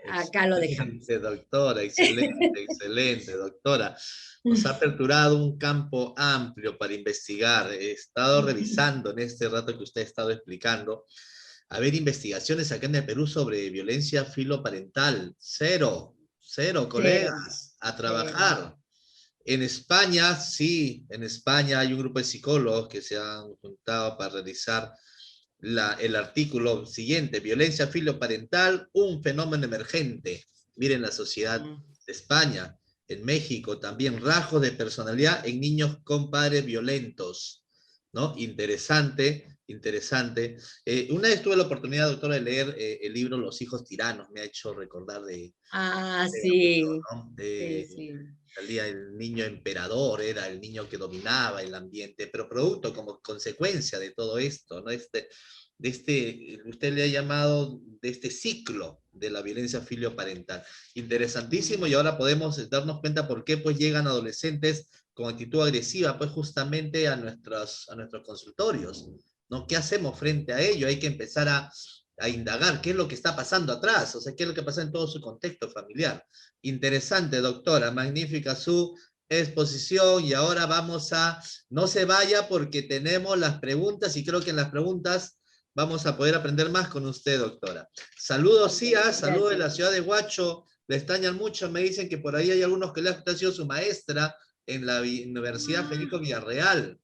Acá lo dejamos. Excelente, doctora, excelente, excelente, doctora. Nos ha aperturado un campo amplio para investigar. He estado revisando en este rato que usted ha estado explicando. A ver, investigaciones acá en el Perú sobre violencia filoparental. Cero, colegas, a trabajar. En España, sí, en España hay un grupo de psicólogos que se han juntado para realizar el artículo siguiente: violencia filoparental, un fenómeno emergente. Miren la sociedad de España. En México también, rasgos de personalidad en niños con padres violentos, ¿no? Interesante, interesante. Una vez tuve la oportunidad, doctora, de leer el libro Los hijos tiranos. Me ha hecho recordar Sí. ¿no? Salía el niño emperador, era el niño que dominaba el ambiente, pero producto como consecuencia de todo esto, ¿no? Usted le ha llamado de este ciclo de la violencia filioparental. Interesantísimo, y ahora podemos darnos cuenta por qué pues llegan adolescentes con actitud agresiva pues justamente a nuestros consultorios, ¿no? ¿Qué hacemos frente a ello? Hay que empezar a indagar qué es lo que está pasando atrás, o sea, qué es lo que pasa en todo su contexto familiar. Interesante, doctora, magnífica su exposición, y ahora vamos a, no se vaya porque tenemos las preguntas, y creo que en las preguntas vamos a poder aprender más con usted, doctora. Saludos, Cia, saludos de la ciudad de Huacho, le extrañan mucho, me dicen que por ahí hay algunos que le ha sido su maestra en la Universidad Federico Villarreal.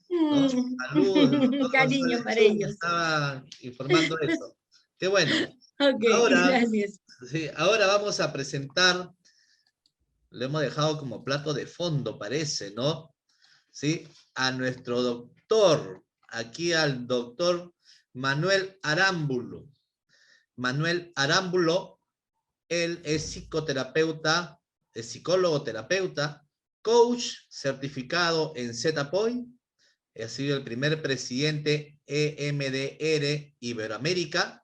¿No? Saludos. Cariño para ellos. Estaba informando eso. Qué bueno. Okay, ahora, gracias. Sí, ahora vamos a presentar, lo hemos dejado como plato de fondo, parece, ¿no? ¿Sí? A nuestro doctor, aquí al doctor Manuel Arámbulo. Manuel Arámbulo, él es psicoterapeuta, es psicólogo terapeuta, coach certificado en ZPOI, ha sido el primer presidente EMDR Iberoamérica,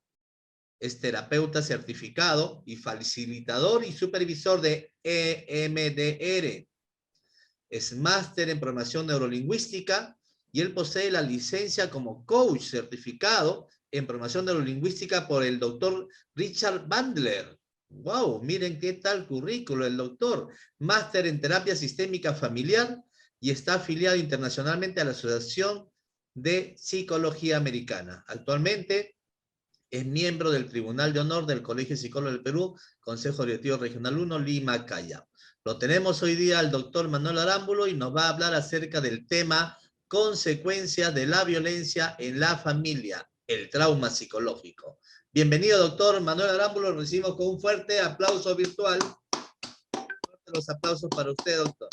es terapeuta certificado y facilitador y supervisor de EMDR, es máster en programación neurolingüística, y él posee la licencia como coach certificado en programación neurolingüística por el doctor Richard Bandler. ¡Wow! Miren qué tal currículo el doctor. Máster en terapia sistémica familiar, y está afiliado internacionalmente a la Asociación de Psicología Americana. Actualmente es miembro del Tribunal de Honor del Colegio de Psicólogos del Perú, Consejo Directivo Regional 1, Lima, Callao. Lo tenemos hoy día al doctor Manuel Arámbulo, y nos va a hablar acerca del tema consecuencias de la violencia en la familia, el trauma psicológico. Bienvenido, doctor Manuel Arámbulo, lo recibimos con un fuerte aplauso virtual. Los aplausos para usted, doctor.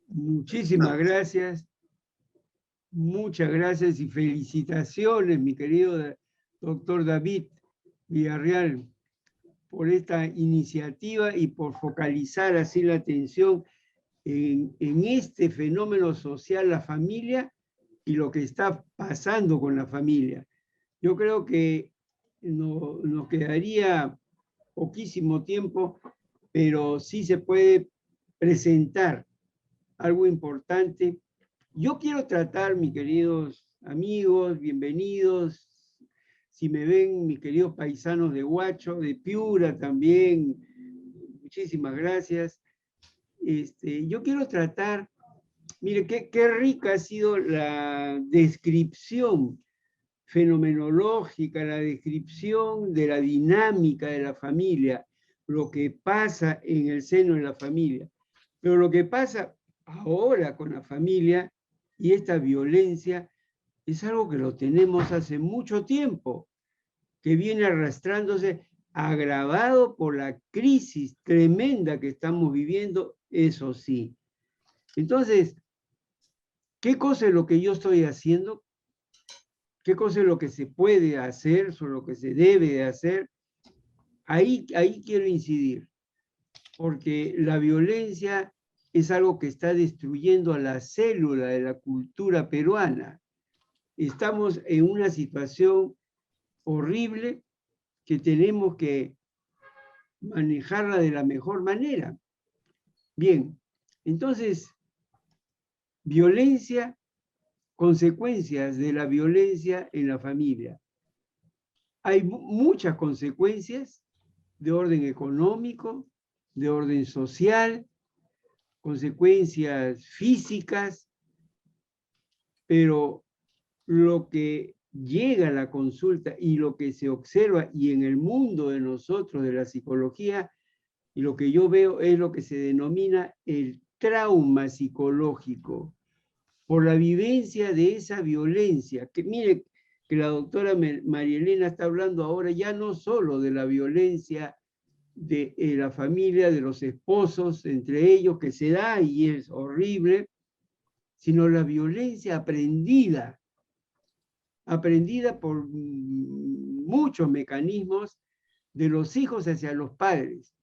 Muchísimas gracias. Muchas gracias y felicitaciones, mi querido doctor David Villarreal, por esta iniciativa y por focalizar así la atención en este fenómeno social, la familia, y lo que está pasando con la familia. Yo creo que nos quedaría poquísimo tiempo, pero sí se puede presentar algo importante. Yo quiero tratar, mis queridos amigos, bienvenidos. Si me ven, mis queridos paisanos de Huacho, de Piura también, muchísimas gracias. Yo quiero tratar, mire, qué rica ha sido la descripción fenomenológica, la descripción de la dinámica de la familia, lo que pasa en el seno de la familia. Pero lo que pasa ahora con la familia y esta violencia es algo que lo tenemos hace mucho tiempo, que viene arrastrándose, agravado por la crisis tremenda que estamos viviendo, eso sí. Entonces, ¿qué cosa es lo que yo estoy haciendo? ¿Qué cosa es lo que se puede hacer, sobre lo que se debe de hacer? Ahí quiero incidir, porque la violencia es algo que está destruyendo a la célula de la cultura peruana. Estamos en una situación horrible que tenemos que manejarla de la mejor manera. Bien, entonces, violencia, consecuencias de la violencia en la familia. Hay muchas consecuencias de orden económico, de orden social, consecuencias físicas, pero lo que llega a la consulta y lo que se observa y en el mundo de nosotros de la psicología, y lo que yo veo es lo que se denomina el trauma psicológico, por la vivencia de esa violencia, que mire que la doctora María Elena está hablando ahora ya no solo de la violencia de la familia, de los esposos entre ellos, que se da y es horrible, sino la violencia aprendida por muchos mecanismos de los hijos hacia los padres,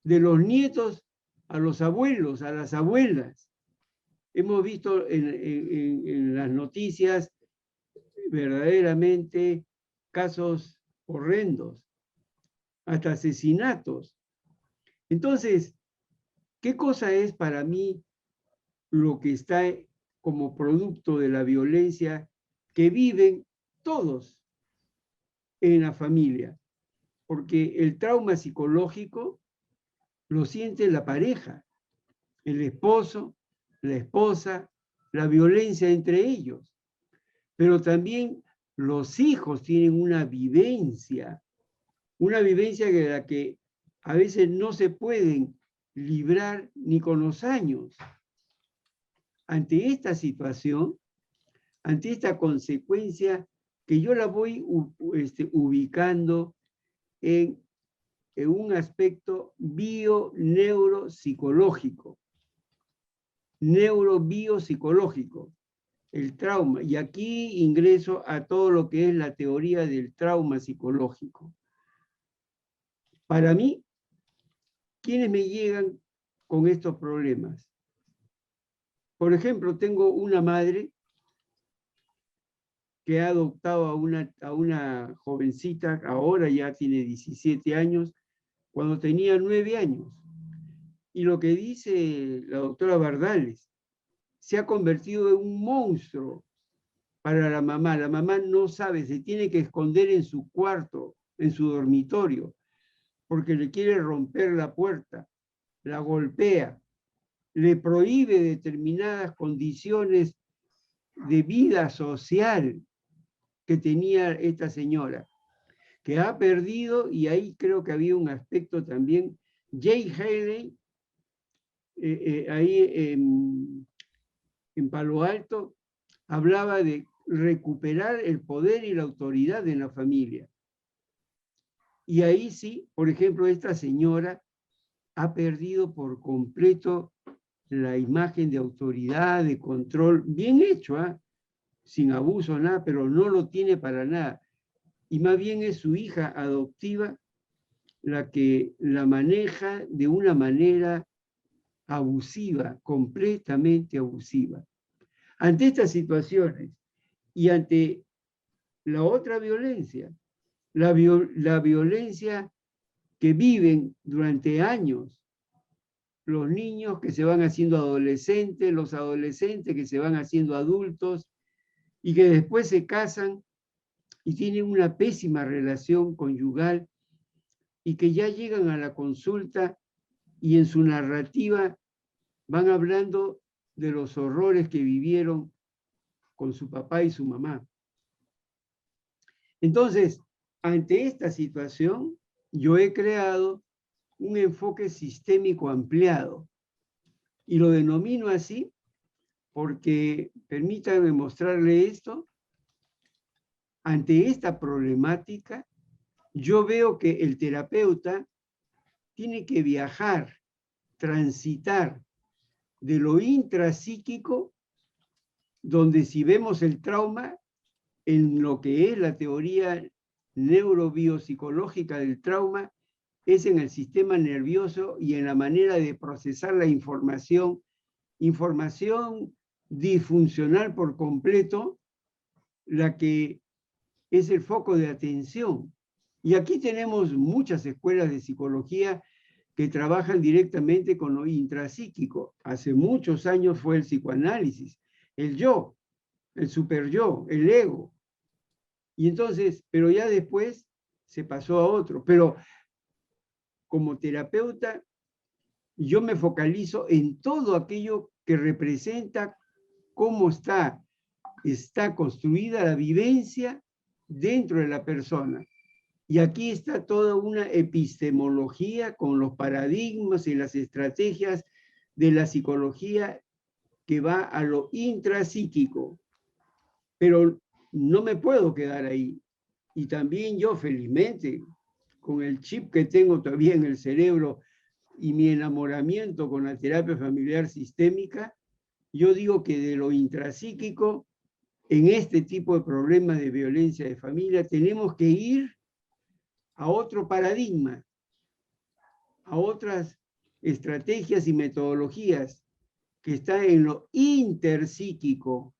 de los nietos a los abuelos, a las abuelas. Hemos visto en las noticias verdaderamente casos horrendos, hasta asesinatos. Entonces, ¿qué cosa es para mí lo que está como producto de la violencia que viven todos en la familia? Porque el trauma psicológico lo siente la pareja, el esposo, la esposa, la violencia entre ellos. Pero también los hijos tienen una vivencia de la que a veces no se pueden librar ni con los años. Ante esta situación, ante esta consecuencia, que yo la voy ubicando en un aspecto bio-neuropsicológico, neurobiopsicológico, el trauma. Y aquí ingreso a todo lo que es la teoría del trauma psicológico. Para mí, ¿quiénes me llegan con estos problemas? Por ejemplo, tengo una madre que ha adoptado a una jovencita, ahora ya tiene 17 años, cuando tenía 9 años. Y lo que dice la doctora Bardales, se ha convertido en un monstruo para la mamá. La mamá no sabe, se tiene que esconder en su cuarto, en su dormitorio, porque le quiere romper la puerta, la golpea, le prohíbe determinadas condiciones de vida social que tenía esta señora, que ha perdido, y ahí creo que había un aspecto también. Jay Haley, ahí en Palo Alto, hablaba de recuperar el poder y la autoridad en la familia. Y ahí sí, por ejemplo, esta señora ha perdido por completo la imagen de autoridad, de control, bien hecho, sin abuso, nada, pero no lo tiene para nada. Y más bien es su hija adoptiva la que la maneja de una manera abusiva, completamente abusiva. Ante estas situaciones y ante la otra violencia, la violencia que viven durante años los niños que se van haciendo adolescentes, los adolescentes que se van haciendo adultos y que después se casan y tienen una pésima relación conyugal y que ya llegan a la consulta y en su narrativa van hablando de los horrores que vivieron con su papá y su mamá. Entonces, ante esta situación, yo he creado un enfoque sistémico ampliado y lo denomino así porque, permítanme mostrarle esto, ante esta problemática, yo veo que el terapeuta tiene que viajar, transitar de lo intrapsíquico, donde si vemos el trauma, en lo que es la teoría neurobiopsicológica del trauma, es en el sistema nervioso y en la manera de procesar la información disfuncional por completo, la que es el foco de atención. Y aquí tenemos muchas escuelas de psicología que trabajan directamente con lo intrapsíquico. Hace muchos años fue el psicoanálisis, el yo, el superyo, el ego. Y entonces, pero ya después se pasó a otro. Pero como terapeuta, yo me focalizo en todo aquello que representa cómo está construida la vivencia dentro de la persona. Y aquí está toda una epistemología con los paradigmas y las estrategias de la psicología que va a lo intrapsíquico. Pero no me puedo quedar ahí. Y también yo, felizmente, con el chip que tengo todavía en el cerebro y mi enamoramiento con la terapia familiar sistémica, yo digo que de lo intrapsíquico, en este tipo de problemas de violencia de familia, tenemos que ir a otro paradigma, a otras estrategias y metodologías que están en lo interpsíquico,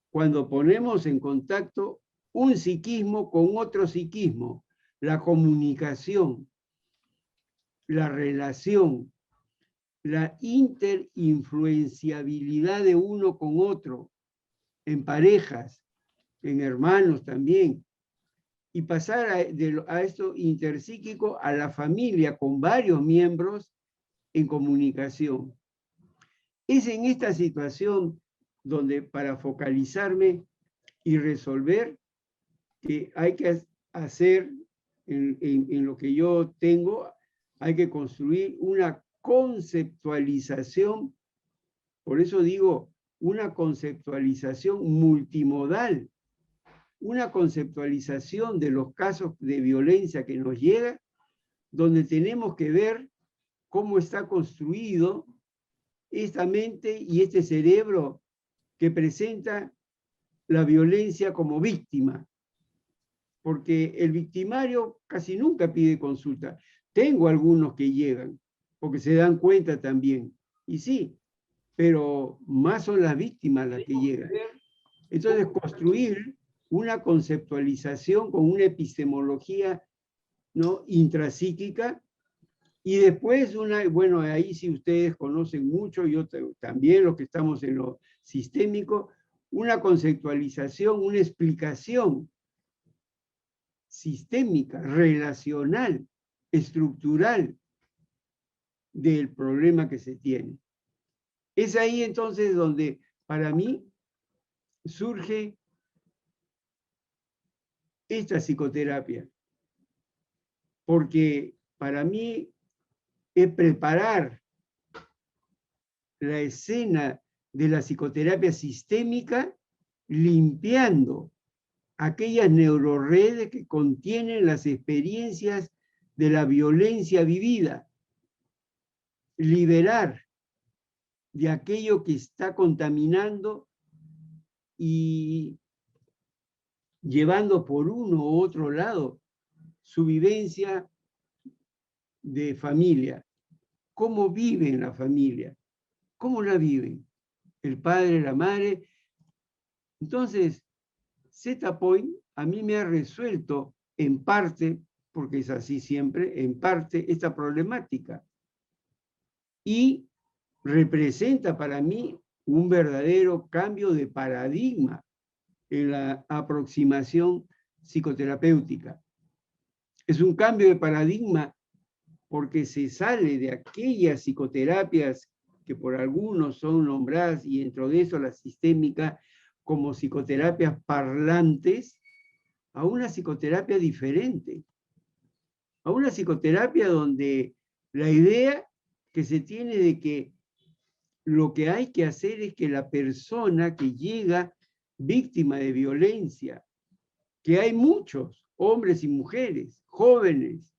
cuando ponemos en contacto un psiquismo con otro psiquismo, la comunicación, la relación, la interinfluenciabilidad de uno con otro, en parejas, en hermanos también, y pasar a esto interpsíquico a la familia con varios miembros en comunicación. Es en esta situación donde para focalizarme y resolver que hay que hacer en lo que yo tengo, hay que construir una conceptualización, por eso digo, una conceptualización multimodal, una conceptualización de los casos de violencia que nos llega, donde tenemos que ver cómo está construido esta mente y este cerebro que presenta la violencia como víctima. Porque el victimario casi nunca pide consulta. Tengo algunos que llegan, porque se dan cuenta también. Y sí, pero más son las víctimas las que llegan. Entonces, construir una conceptualización con una epistemología, ¿no?, intrapsíquica, y después bueno, ahí sí ustedes conocen mucho, yo también, los que estamos en lo sistémico, una conceptualización, una explicación sistémica, relacional, estructural del problema que se tiene. Es ahí entonces donde para mí surge esta psicoterapia, porque para mí es preparar la escena de la psicoterapia sistémica limpiando aquellas neuroredes que contienen las experiencias de la violencia vivida, liberar de aquello que está contaminando y llevando por uno u otro lado su vivencia de familia. ¿Cómo viven la familia? ¿Cómo la viven? El padre, la madre. Entonces, Z-Point a mí me ha resuelto en parte, porque es así siempre, en parte esta problemática. y representa para mí un verdadero cambio de paradigma en la aproximación psicoterapéutica. Es un cambio de paradigma porque se sale de aquellas psicoterapias que por algunos son nombradas, y dentro de eso la sistémica, como psicoterapias parlantes, a una psicoterapia diferente, a una psicoterapia donde la idea que se tiene de que lo que hay que hacer es que la persona que llega víctima de violencia, que hay muchos, hombres y mujeres, jóvenes,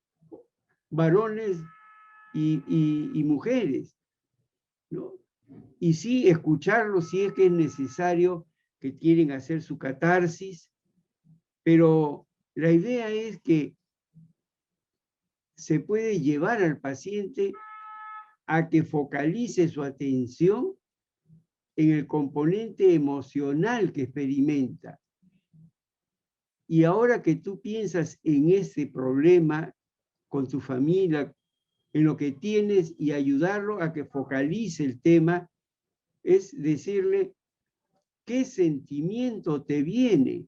varones y mujeres, ¿no? Y sí, escucharlos si es que es necesario, que quieren hacer su catarsis, pero la idea es que se puede llevar al paciente a que focalice su atención en el componente emocional que experimenta. Y ahora que tú piensas en ese problema con tu familia, en lo que tienes, y ayudarlo a que focalice el tema, es decirle qué sentimiento te viene.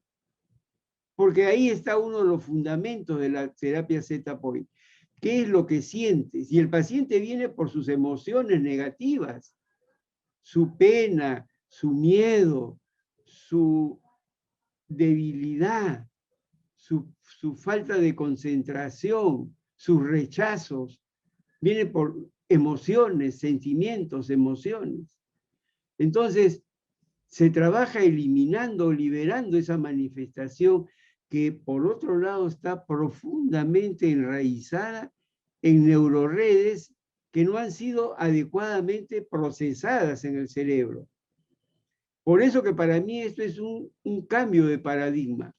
Porque ahí está uno de los fundamentos de la terapia Z-Point. ¿Qué es lo que sientes? Y el paciente viene por sus emociones negativas, su pena, su miedo, su debilidad, su falta de concentración, sus rechazos. Viene por emociones, sentimientos, emociones. Entonces, se trabaja eliminando, liberando esa manifestación que por otro lado está profundamente enraizada en neuroredes que no han sido adecuadamente procesadas en el cerebro. Por eso que para mí esto es un cambio de paradigma,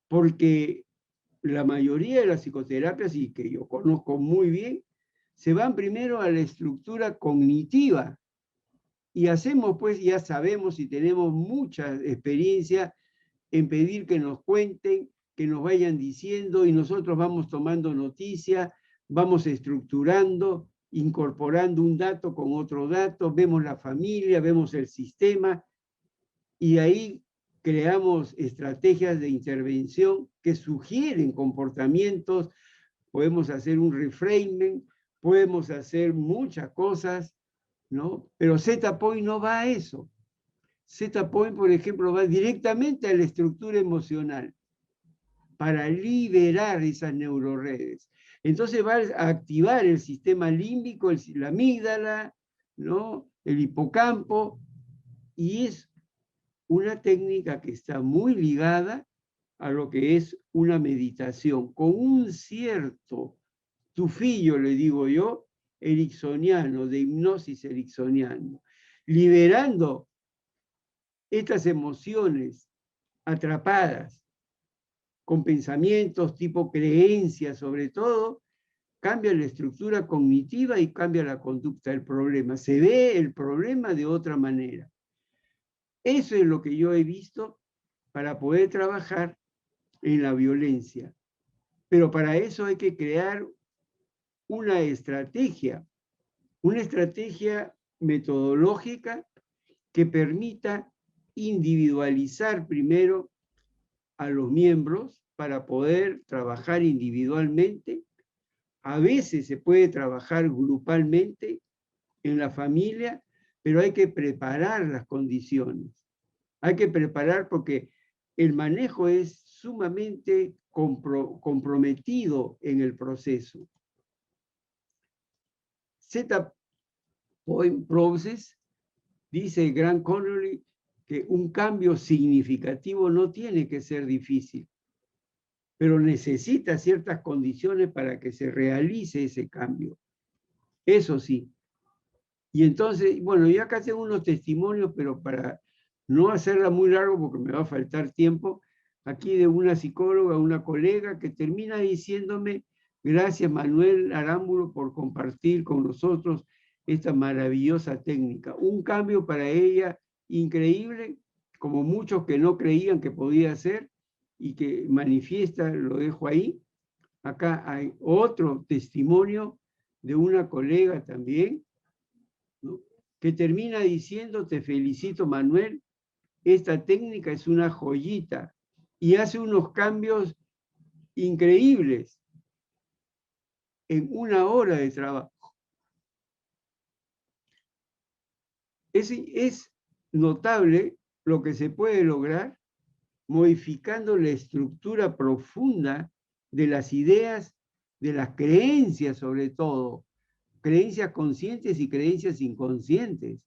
porque la mayoría de las psicoterapias, y que yo conozco muy bien, se van primero a la estructura cognitiva, y hacemos, pues, ya sabemos y tenemos mucha experiencia en pedir que nos cuenten, que nos vayan diciendo, y nosotros vamos tomando noticia, vamos estructurando, incorporando un dato con otro dato, vemos la familia, vemos el sistema, y ahí creamos estrategias de intervención que sugieren comportamientos. Podemos hacer un reframing, podemos hacer muchas cosas, ¿no? Pero Z-Point no va a eso. Z-Point, por ejemplo, va directamente a la estructura emocional para liberar esas neuroredes. Entonces va a activar el sistema límbico, la amígdala, ¿no? El hipocampo, y es una técnica que está muy ligada a lo que es una meditación, con un cierto tufillo, le digo yo, ericksoniano, de hipnosis ericksoniano, liberando estas emociones atrapadas con pensamientos tipo creencias, sobre todo, cambia la estructura cognitiva y cambia la conducta del problema. Se ve el problema de otra manera. Eso es lo que yo he visto para poder trabajar en la violencia. Pero para eso hay que crear una estrategia metodológica que permita individualizar primero a los miembros para poder trabajar individualmente. A veces se puede trabajar grupalmente en la familia, pero hay que preparar las condiciones. Hay que preparar porque el manejo es sumamente comprometido en el proceso. Z-Point Process, dice Grant Connolly, que un cambio significativo no tiene que ser difícil, pero necesita ciertas condiciones para que se realice ese cambio. Eso sí. Y entonces, bueno, yo acá tengo unos testimonios, pero para no hacerla muy largo porque me va a faltar tiempo, aquí de una psicóloga, una colega que termina diciéndome: gracias Manuel Arámbulo por compartir con nosotros esta maravillosa técnica. Un cambio para ella increíble, como muchos que no creían que podía ser y que manifiesta, lo dejo ahí. Acá hay otro testimonio de una colega también ¿no? Que termina diciendo: te felicito, Manuel, esta técnica es una joyita, y hace unos cambios increíbles en 1 hora de trabajo. Es notable lo que se puede lograr modificando la estructura profunda de las ideas, de las creencias sobre todo, creencias conscientes y creencias inconscientes,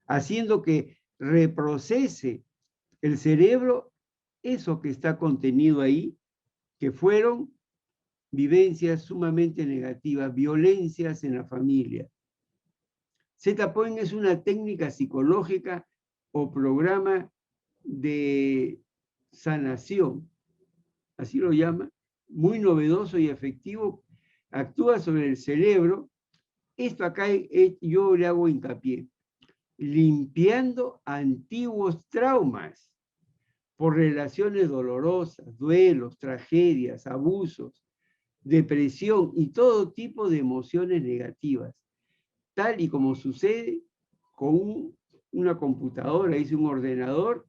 haciendo que reprocese el cerebro eso que está contenido ahí, que fueron vivencias sumamente negativas, violencias en la familia. Z-Point es una técnica psicológica o programa de sanación, así lo llama, muy novedoso y efectivo, actúa sobre el cerebro. Esto acá yo le hago hincapié, limpiando antiguos traumas por relaciones dolorosas, duelos, tragedias, abusos, depresión y todo tipo de emociones negativas, tal y como sucede con una computadora, es un ordenador,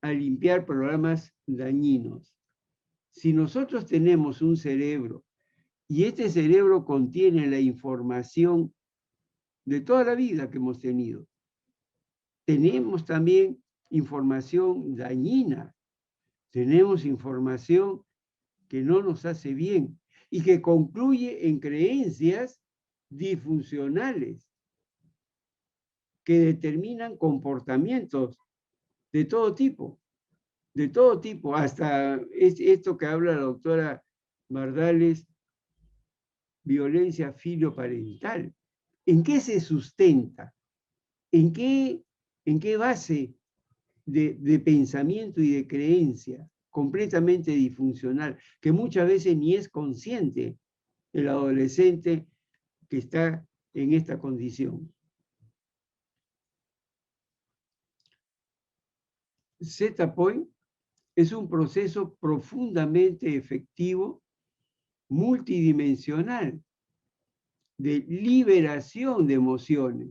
a limpiar programas dañinos. Si nosotros tenemos un cerebro y este cerebro contiene la información de toda la vida que hemos tenido, tenemos también información dañina, tenemos información que no nos hace bien y que concluye en creencias disfuncionales que determinan comportamientos de todo tipo, hasta esto que habla la doctora Bardales, violencia filioparental. ¿En qué se sustenta? ¿En qué base de pensamiento y de creencia completamente disfuncional, que muchas veces ni es consciente el adolescente que está en esta condición? Z-Point es un proceso profundamente efectivo, multidimensional, de liberación de emociones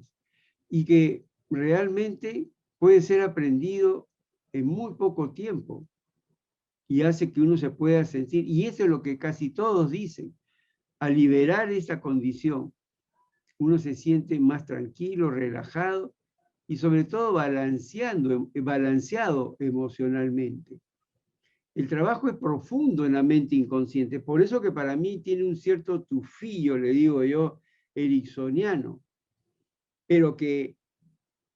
y que realmente puede ser aprendido en muy poco tiempo y hace que uno se pueda sentir, y eso es lo que casi todos dicen, al liberar esta condición, uno se siente más tranquilo, relajado y sobre todo balanceado emocionalmente. El trabajo es profundo en la mente inconsciente, por eso que para mí tiene un cierto tufillo, le digo yo, ericksoniano, pero que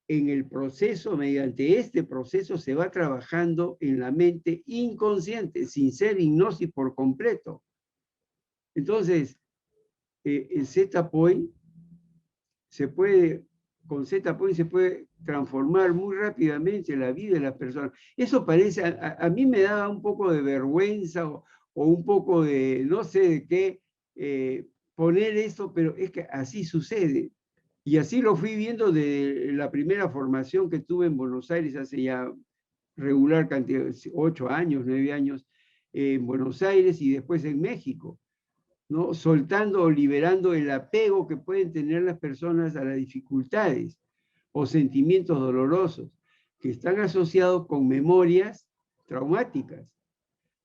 en el proceso, mediante este proceso, se va trabajando en la mente inconsciente, sin ser hipnosis por completo. Entonces, el Z-Point con Z-Point se puede transformar muy rápidamente la vida de las personas. Eso parece, a mí me da un poco de vergüenza o un poco de, no sé de qué, poner esto, pero es que así sucede. Y así lo fui viendo de la primera formación que tuve en Buenos Aires hace ya regular cantidad, 8 años, 9 años, en Buenos Aires y después en México, ¿no? Soltando o liberando el apego que pueden tener las personas a las dificultades o sentimientos dolorosos que están asociados con memorias traumáticas,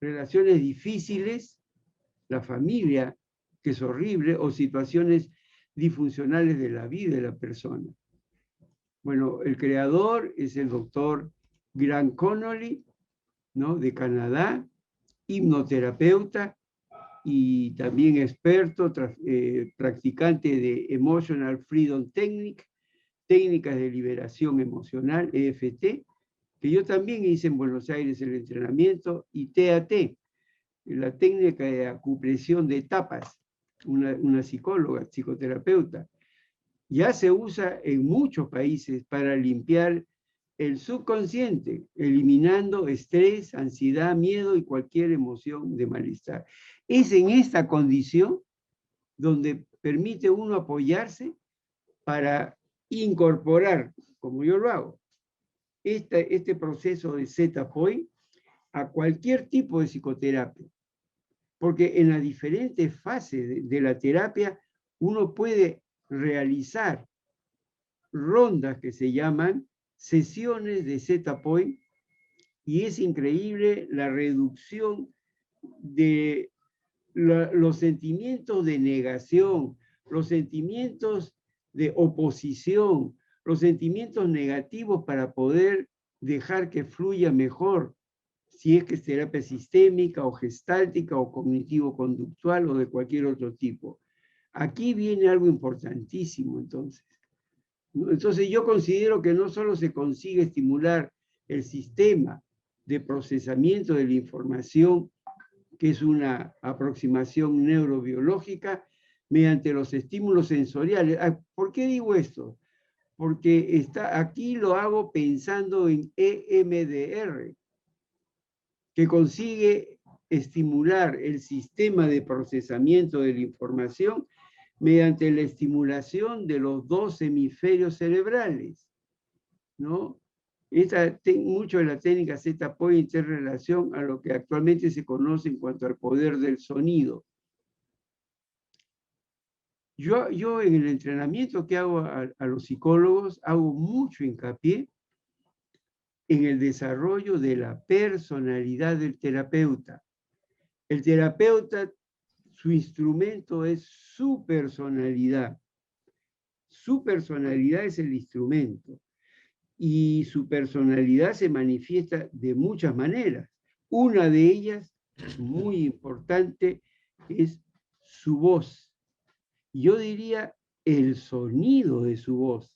relaciones difíciles, la familia, que es horrible, o situaciones disfuncionales de la vida de la persona. Bueno, el creador es el doctor Grant Connolly, ¿no? De Canadá, hipnoterapeuta y también experto, practicante de Emotional Freedom Technique, técnicas de liberación emocional, EFT, que yo también hice en Buenos Aires el entrenamiento, y TAT, la técnica de acupresión de etapas, una psicóloga, psicoterapeuta. Ya se usa en muchos países para limpiar el subconsciente, eliminando estrés, ansiedad, miedo y cualquier emoción de malestar. Es en esta condición donde permite uno apoyarse para incorporar, como yo lo hago, este proceso de Z-Point a cualquier tipo de psicoterapia. Porque en las diferentes fases de la terapia uno puede realizar rondas que se llaman sesiones de Z-Point, y es increíble la reducción de los sentimientos de negación, los sentimientos de oposición, los sentimientos negativos para poder dejar que fluya mejor, si es que es terapia sistémica o gestáltica o cognitivo-conductual o de cualquier otro tipo. Aquí viene algo importantísimo, entonces. Entonces yo considero que no solo se consigue estimular el sistema de procesamiento de la información, que es una aproximación neurobiológica, mediante los estímulos sensoriales. ¿Por qué digo esto? Porque aquí lo hago pensando en EMDR, que consigue estimular el sistema de procesamiento de la información mediante la estimulación de los dos hemisferios cerebrales, ¿no? Mucho de la técnica Z-Point en relación a lo que actualmente se conoce en cuanto al poder del sonido. Yo en el entrenamiento que hago a los psicólogos, hago mucho hincapié en el desarrollo de la personalidad del terapeuta. El terapeuta, su instrumento es su personalidad. Su personalidad es el instrumento. Y su personalidad se manifiesta de muchas maneras. Una de ellas, muy importante, es su voz. Yo diría el sonido de su voz.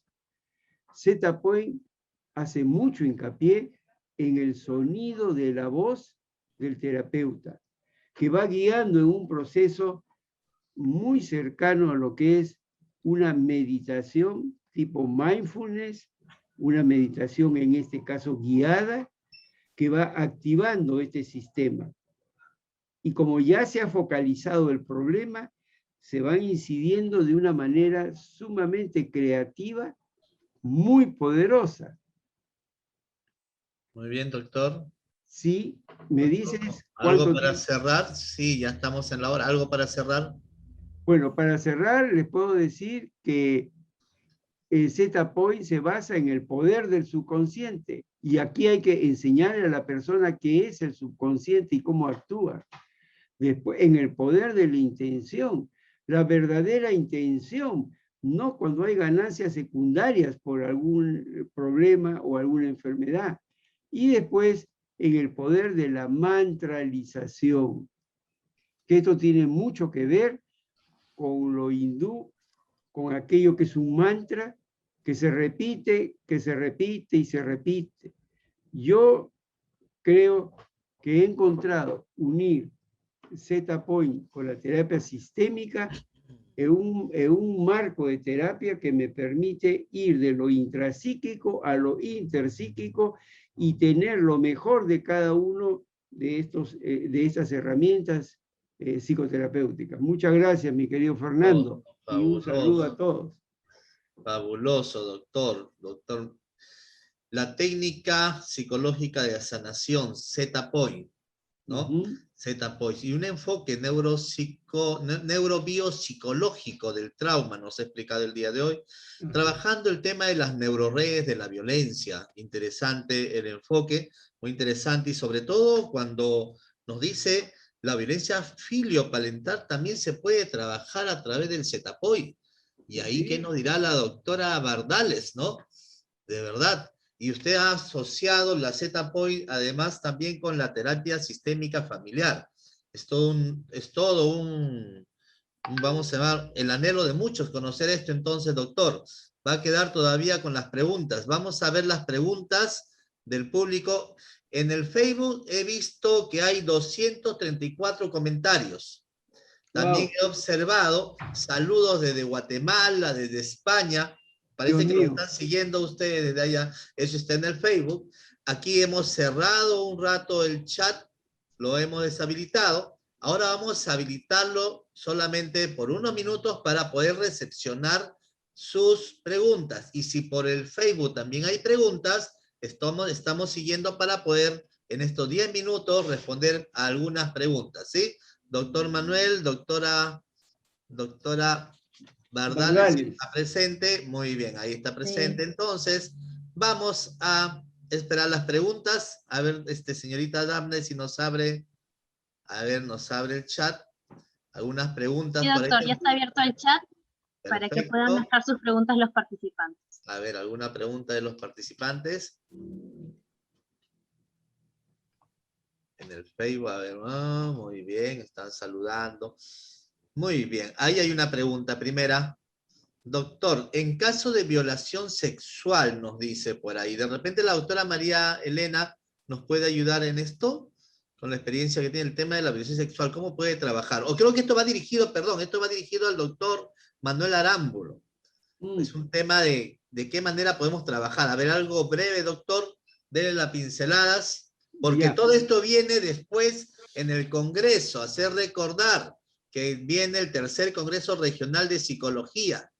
Z-Point hace mucho hincapié en el sonido de la voz del terapeuta, que va guiando en un proceso muy cercano a lo que es una meditación tipo mindfulness, una meditación en este caso guiada, que va activando este sistema. Y como ya se ha focalizado el problema, se van incidiendo de una manera sumamente creativa, muy poderosa. Muy bien, doctor. Sí, me dices... ¿Algo para cerrar? Sí, ya estamos en la hora. ¿Algo para cerrar? Bueno, para cerrar les puedo decir que el Z-Point se basa en el poder del subconsciente. Y aquí hay que enseñarle a la persona qué es el subconsciente y cómo actúa. Después, en el poder de la intención. La verdadera intención, no cuando hay ganancias secundarias por algún problema o alguna enfermedad. Y después, en el poder de la mantralización. Que esto tiene mucho que ver con lo hindú, con aquello que es un mantra, que se repite y se repite. Yo creo que he encontrado unir Z-Point con la terapia sistémica en un marco de terapia que me permite ir de lo intrapsíquico a lo interpsíquico y tener lo mejor de cada uno de estas herramientas psicoterapéuticas. Muchas gracias, mi querido Fernando, y un saludo a todos. Fabuloso, doctor. Doctor, la técnica psicológica de sanación, Z-Point, ¿no? Z-Point. Y un enfoque neurobiopsicológico del trauma, nos ha explicado el día de hoy, trabajando el tema de las neuroredes de la violencia. Interesante el enfoque, muy interesante, y sobre todo cuando nos dice la violencia filioparental también se puede trabajar a través del Z-Point. Y ahí, ¿qué nos dirá la doctora Bardales, no? De verdad. Y usted ha asociado la Z-Point además también con la terapia sistémica familiar. Es todo un, vamos a llamar, el anhelo de muchos conocer esto. Entonces, doctor, va a quedar todavía con las preguntas. Vamos a ver las preguntas del público. En el Facebook he visto que hay 234 comentarios. También he observado saludos desde Guatemala, desde España. Parece que lo están siguiendo ustedes desde allá. Eso está en el Facebook. Aquí hemos cerrado un rato el chat, lo hemos deshabilitado. Ahora vamos a habilitarlo solamente por unos minutos para poder recepcionar sus preguntas. Y si por el Facebook también hay preguntas, estamos siguiendo para poder en estos 10 minutos responder a algunas preguntas, ¿sí? Doctor Manuel, doctora Bardales está presente, muy bien, ahí está presente. Sí. Entonces, vamos a esperar las preguntas. A ver, señorita Dafne, si nos abre, a ver, nos abre el chat. Algunas preguntas Sí, por ahí. doctor, ya está abierto el chat para que puedan Perfecto. dejar sus preguntas los participantes. A ver, ¿alguna pregunta de los participantes? En el Facebook, a ver, muy bien, están saludando. Muy bien, ahí hay una pregunta primera. Doctor, en caso de violación sexual, nos dice por ahí, de repente la doctora María Elena nos puede ayudar en esto, con la experiencia que tiene el tema de la violación sexual, ¿cómo puede trabajar? O creo que esto va dirigido, perdón, esto va dirigido al doctor Manuel Arámbulo. Es un tema de qué manera podemos trabajar. A ver, algo breve, doctor, denle las pinceladas, porque todo esto viene después en el Congreso, hacer recordar que viene el tercer Congreso Regional de Psicología.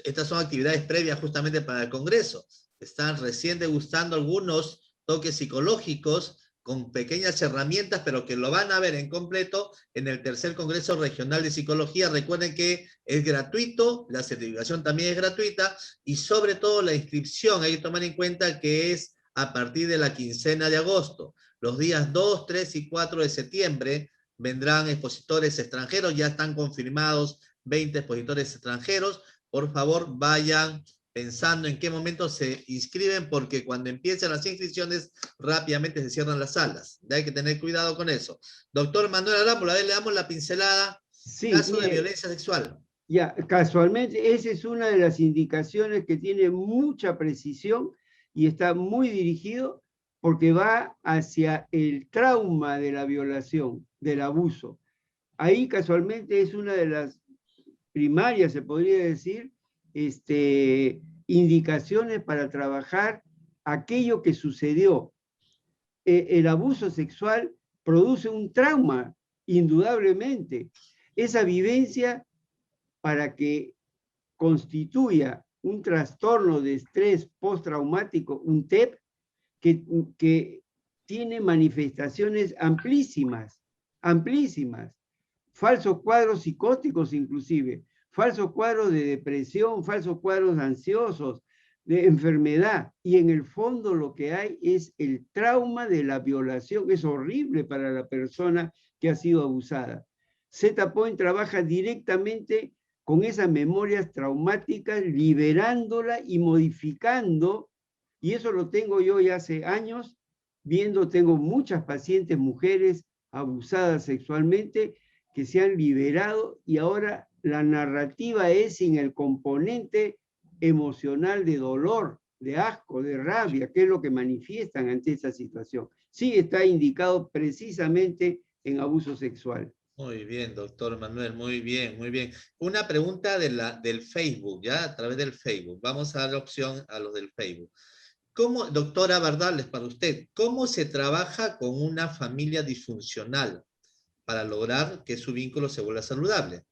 Estas son actividades previas justamente para el Congreso. Están recién degustando algunos toques psicológicos con pequeñas herramientas, pero que lo van a ver en completo en el tercer Congreso Regional de Psicología. Recuerden que es gratuito, la certificación también es gratuita, y sobre todo la inscripción, hay que tomar en cuenta que es a partir de la quincena de agosto. Los días 2, 3 y 4 de septiembre vendrán expositores extranjeros, ya están confirmados 20 expositores extranjeros. Por favor, vayan pensando en qué momento se inscriben, porque cuando empiezan las inscripciones, rápidamente se cierran las salas. Hay que tener cuidado con eso. Doctor Manuel Arámbulo, a ver, le damos la pincelada. Sí, Caso de mire, violencia sexual. Ya, casualmente, esa es una de las indicaciones que tiene mucha precisión y está muy dirigido porque va hacia el trauma de la violación, del abuso. Ahí casualmente es una de las primarias, se podría decir, indicaciones para trabajar aquello que sucedió. El abuso sexual produce un trauma, indudablemente. Esa vivencia, para que constituya un trastorno de estrés postraumático, un TEP, que tiene manifestaciones amplísimas, amplísimas, falsos cuadros psicóticos inclusive, falsos cuadros de depresión, falsos cuadros ansiosos, de enfermedad, y en el fondo lo que hay es el trauma de la violación. Es horrible para la persona que ha sido abusada. Z-Point trabaja directamente con esas memorias traumáticas, liberándola y modificando, y eso lo tengo yo ya hace años, tengo muchas pacientes mujeres abusadas sexualmente que se han liberado, y ahora la narrativa es sin el componente emocional de dolor, de asco, de rabia, que es lo que manifiestan ante esa situación. Sí está indicado precisamente en abuso sexual. Muy bien, doctor Manuel, muy bien, muy bien. Una pregunta del Facebook, ¿ya? A través del Facebook. Vamos a dar opción a los del Facebook. ¿Cómo, doctora Bardales, para usted, cómo se trabaja con una familia disfuncional para lograr que su vínculo se vuelva saludable?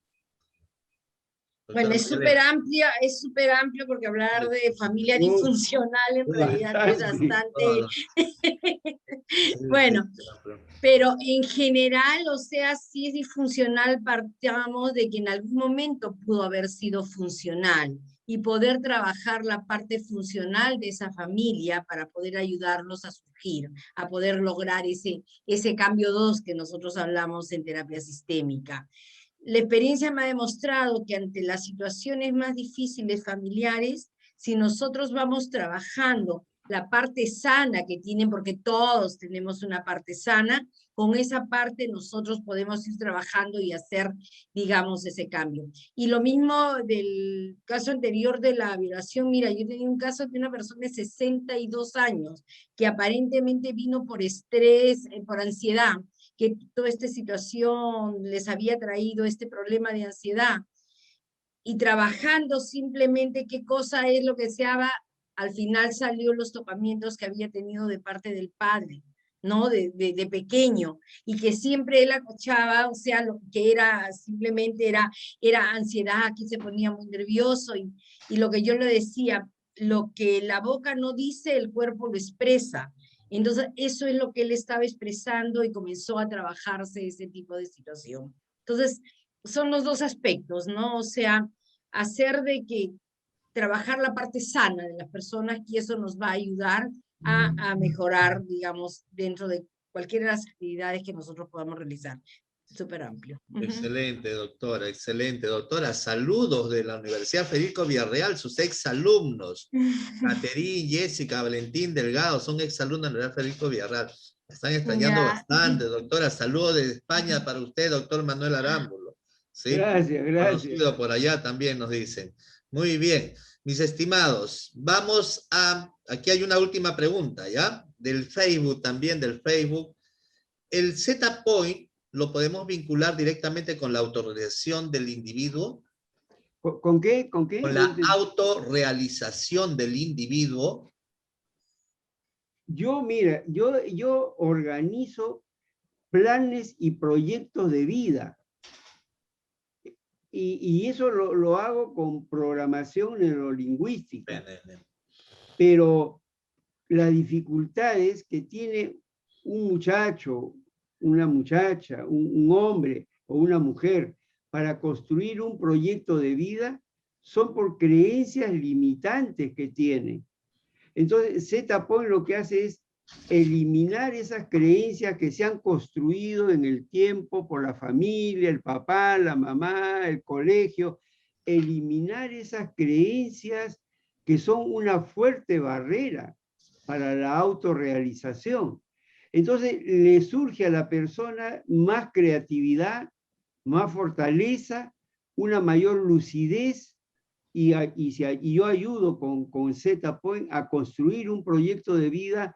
Bueno, es súper amplio porque hablar de familia disfuncional en realidad es bastante... Bueno, pero en general, o sea, si es disfuncional, partamos de que en algún momento pudo haber sido funcional y poder trabajar la parte funcional de esa familia para poder ayudarlos a surgir, a poder lograr ese cambio 2 que nosotros hablamos en terapia sistémica. La experiencia me ha demostrado que ante las situaciones más difíciles familiares, si nosotros vamos trabajando la parte sana que tienen, porque todos tenemos una parte sana, con esa parte nosotros podemos ir trabajando y hacer, digamos, ese cambio. Y lo mismo del caso anterior de la violación. Mira, yo tenía un caso de una persona de 62 años que aparentemente vino por estrés, por ansiedad, que toda esta situación les había traído este problema de ansiedad, y trabajando simplemente qué cosa es lo que deseaba, al final salió los tocamientos que había tenido de parte del padre, ¿no? De pequeño, y que siempre él acochaba, o sea, lo que era simplemente era ansiedad, aquí se ponía muy nervioso, y lo que yo le decía, lo que la boca no dice, el cuerpo lo expresa. Entonces, eso es lo que él estaba expresando y comenzó a trabajarse ese tipo de situación. Entonces, son los dos aspectos, ¿no? O sea, hacer de que trabajar la parte sana de las personas, y eso nos va a ayudar a mejorar, digamos, dentro de cualquiera de las actividades que nosotros podamos realizar. Súper amplio. Excelente, doctora, excelente. Doctora, saludos de la Universidad Federico Villarreal, sus exalumnos. Caterín, Jessica, Valentín Delgado, son exalumnos de la Universidad Federico Villarreal. Me están extrañando bastante, doctora. Saludos desde España para usted, doctor Manuel Arámbulo. ¿Sí? Gracias, gracias. Conocido por allá también nos dicen. Muy bien. Mis estimados, vamos a... Aquí hay una última pregunta, ¿ya? Del Facebook también, del Facebook. El Z-Point lo podemos vincular directamente con la autorrealización del individuo. ¿Con qué? ¿Con qué? Con la autorrealización del individuo. Mira, yo organizo planes y proyectos de vida. Y eso lo hago con programación neurolingüística. Pero la dificultad es que tiene un muchacho, una muchacha, un hombre o una mujer para construir un proyecto de vida, son por creencias limitantes que tiene. Entonces, Z-Point lo que hace es eliminar esas creencias que se han construido en el tiempo por la familia, el papá, la mamá, el colegio, eliminar esas creencias que son una fuerte barrera para la autorrealización. Entonces, le surge a la persona más creatividad, más fortaleza, una mayor lucidez, y yo ayudo con Z-Point a construir un proyecto de vida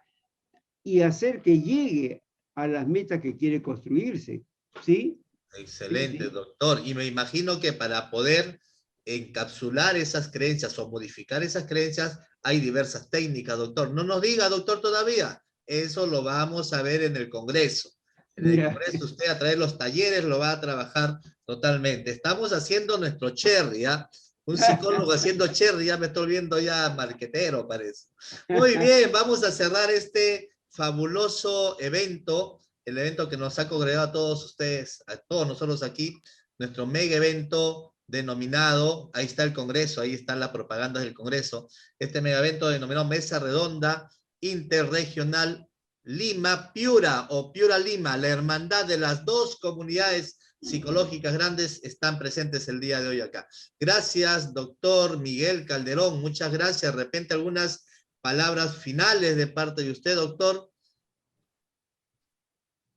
y hacer que llegue a las metas que quiere construirse, ¿sí? Excelente, doctor. Y me imagino que para poder encapsular esas creencias o modificar esas creencias, hay diversas técnicas, doctor. No nos diga, doctor, todavía. Eso lo vamos a ver en el Congreso. En el Congreso usted a través de los talleres lo va a trabajar totalmente. Estamos haciendo nuestro cherry, ¿ya? Un psicólogo haciendo cherry, ya me estoy viendo ya marquetero, parece. Muy bien, vamos a cerrar este fabuloso evento, el evento que nos ha congregado a todos ustedes, a todos nosotros aquí, nuestro mega evento denominado, ahí está el Congreso, ahí están las propagandas del Congreso, este mega evento denominado Mesa Redonda Interregional Lima-Piura o Piura-Lima, la hermandad de las dos comunidades psicológicas grandes están presentes el día de hoy acá. Gracias, doctor Miguel Calderón, muchas gracias. De repente algunas palabras finales de parte de usted, doctor.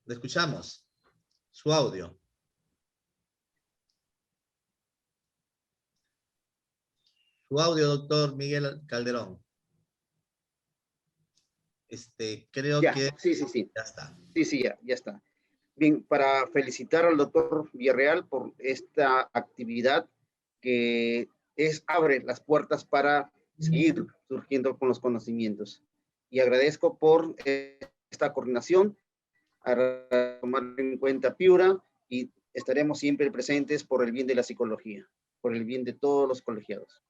Le escuchamos. Su audio. Su audio, doctor Miguel Calderón. Creo que... Sí. Ya está. Sí, ya está. Bien, para felicitar al doctor Villarreal por esta actividad que abre las puertas para seguir surgiendo con los conocimientos. Y agradezco por esta coordinación, a tomar en cuenta Piura, y estaremos siempre presentes por el bien de la psicología, por el bien de todos los colegiados.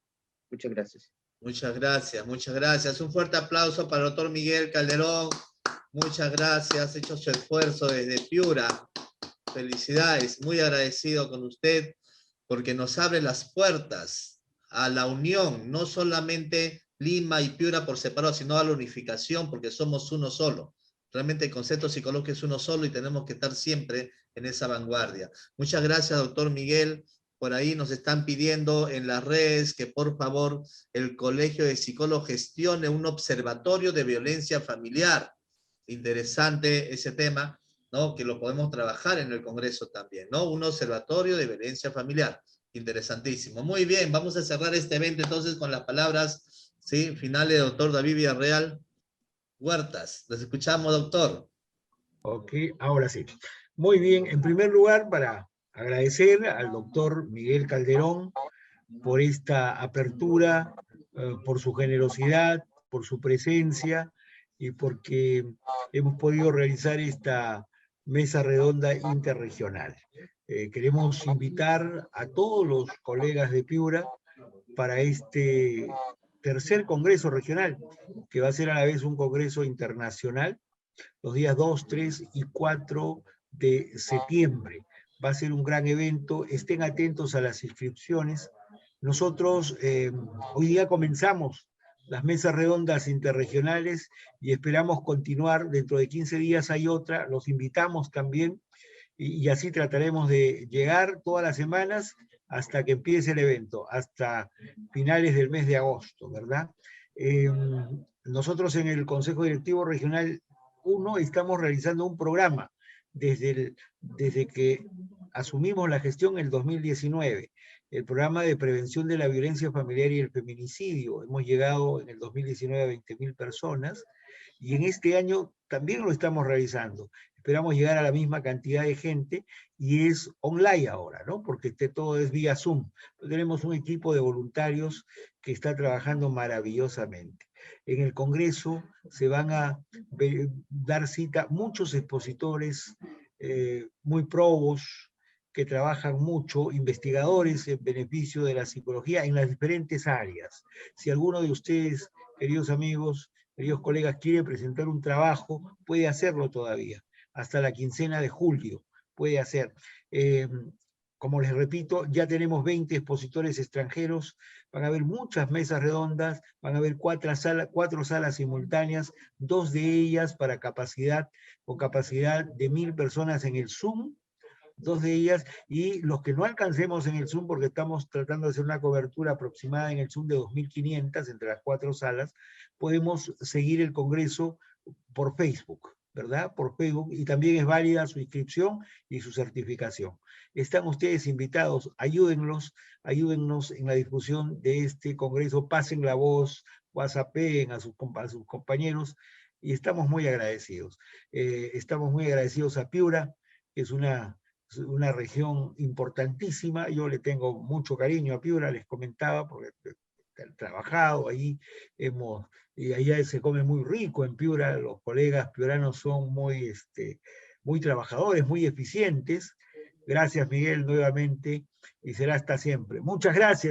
Muchas gracias. Muchas gracias, muchas gracias. Un fuerte aplauso para el doctor Miguel Calderón. Muchas gracias, ha hecho su esfuerzo desde Piura. Felicidades, muy agradecido con usted porque nos abre las puertas a la unión, no solamente Lima y Piura por separado, sino a la unificación porque somos uno solo. Realmente el concepto psicológico es uno solo y tenemos que estar siempre en esa vanguardia. Muchas gracias, doctor Miguel. Por ahí nos están pidiendo en las redes que por favor el Colegio de Psicólogos gestione un observatorio de violencia familiar. Interesante ese tema, ¿no? Que lo podemos trabajar en el Congreso también, ¿no? Un observatorio de violencia familiar. Interesantísimo. Muy bien, vamos a cerrar este evento entonces con las palabras, ¿sí? Finales de doctor David Villarreal Huertas. Les escuchamos, doctor. Ok, ahora sí. Muy bien, en primer lugar, para agradecer al doctor Miguel Calderón por esta apertura, por su generosidad, por su presencia y porque hemos podido realizar esta mesa redonda interregional. Queremos invitar a todos los colegas de Piura para este tercer congreso regional, que va a ser a la vez un congreso internacional, los días 2, 3 y 4 de septiembre. Va a ser un gran evento, estén atentos a las inscripciones, Nosotros hoy día comenzamos las mesas redondas interregionales y esperamos continuar. Dentro de 15 días hay otra, los invitamos también y así trataremos de llegar todas las semanas hasta que empiece el evento, hasta finales del mes de agosto, ¿verdad? Nosotros en el Consejo Directivo Regional 1 estamos realizando un programa desde que asumimos la gestión en el 2019, el programa de prevención de la violencia familiar y el feminicidio. Hemos llegado en el 2019 a 20.000 personas y en este año también lo estamos realizando. Esperamos llegar a la misma cantidad de gente y es online ahora, ¿no? Porque todo es vía Zoom. Tenemos un equipo de voluntarios que está trabajando maravillosamente. En el Congreso se van a dar cita muchos expositores muy probos, que trabajan mucho, investigadores en beneficio de la psicología en las diferentes áreas. Si alguno de ustedes, queridos amigos, queridos colegas, quiere presentar un trabajo, puede hacerlo todavía, hasta la quincena de julio, puede hacer. Como les repito, ya tenemos 20 expositores extranjeros, van a haber muchas mesas redondas, van a haber 4 salas simultáneas, 2 de ellas para con capacidad de 1.000 personas en el Zoom, 2 de ellas, y los que no alcancemos en el Zoom, porque estamos tratando de hacer una cobertura aproximada en el Zoom de 2.500 entre las 4 salas, podemos seguir el Congreso por Facebook, ¿verdad? Por Facebook, y también es válida su inscripción y su certificación. Están ustedes invitados, ayúdennos en la difusión de este Congreso, pasen la voz, WhatsAppen a sus compañeros, y estamos muy agradecidos. Estamos muy agradecidos a Piura, que es una región importantísima. Yo le tengo mucho cariño a Piura, les comentaba, porque he trabajado ahí, y allá se come muy rico en Piura, los colegas piuranos son muy trabajadores, muy eficientes. Gracias, Miguel, nuevamente, y será hasta siempre. Muchas gracias.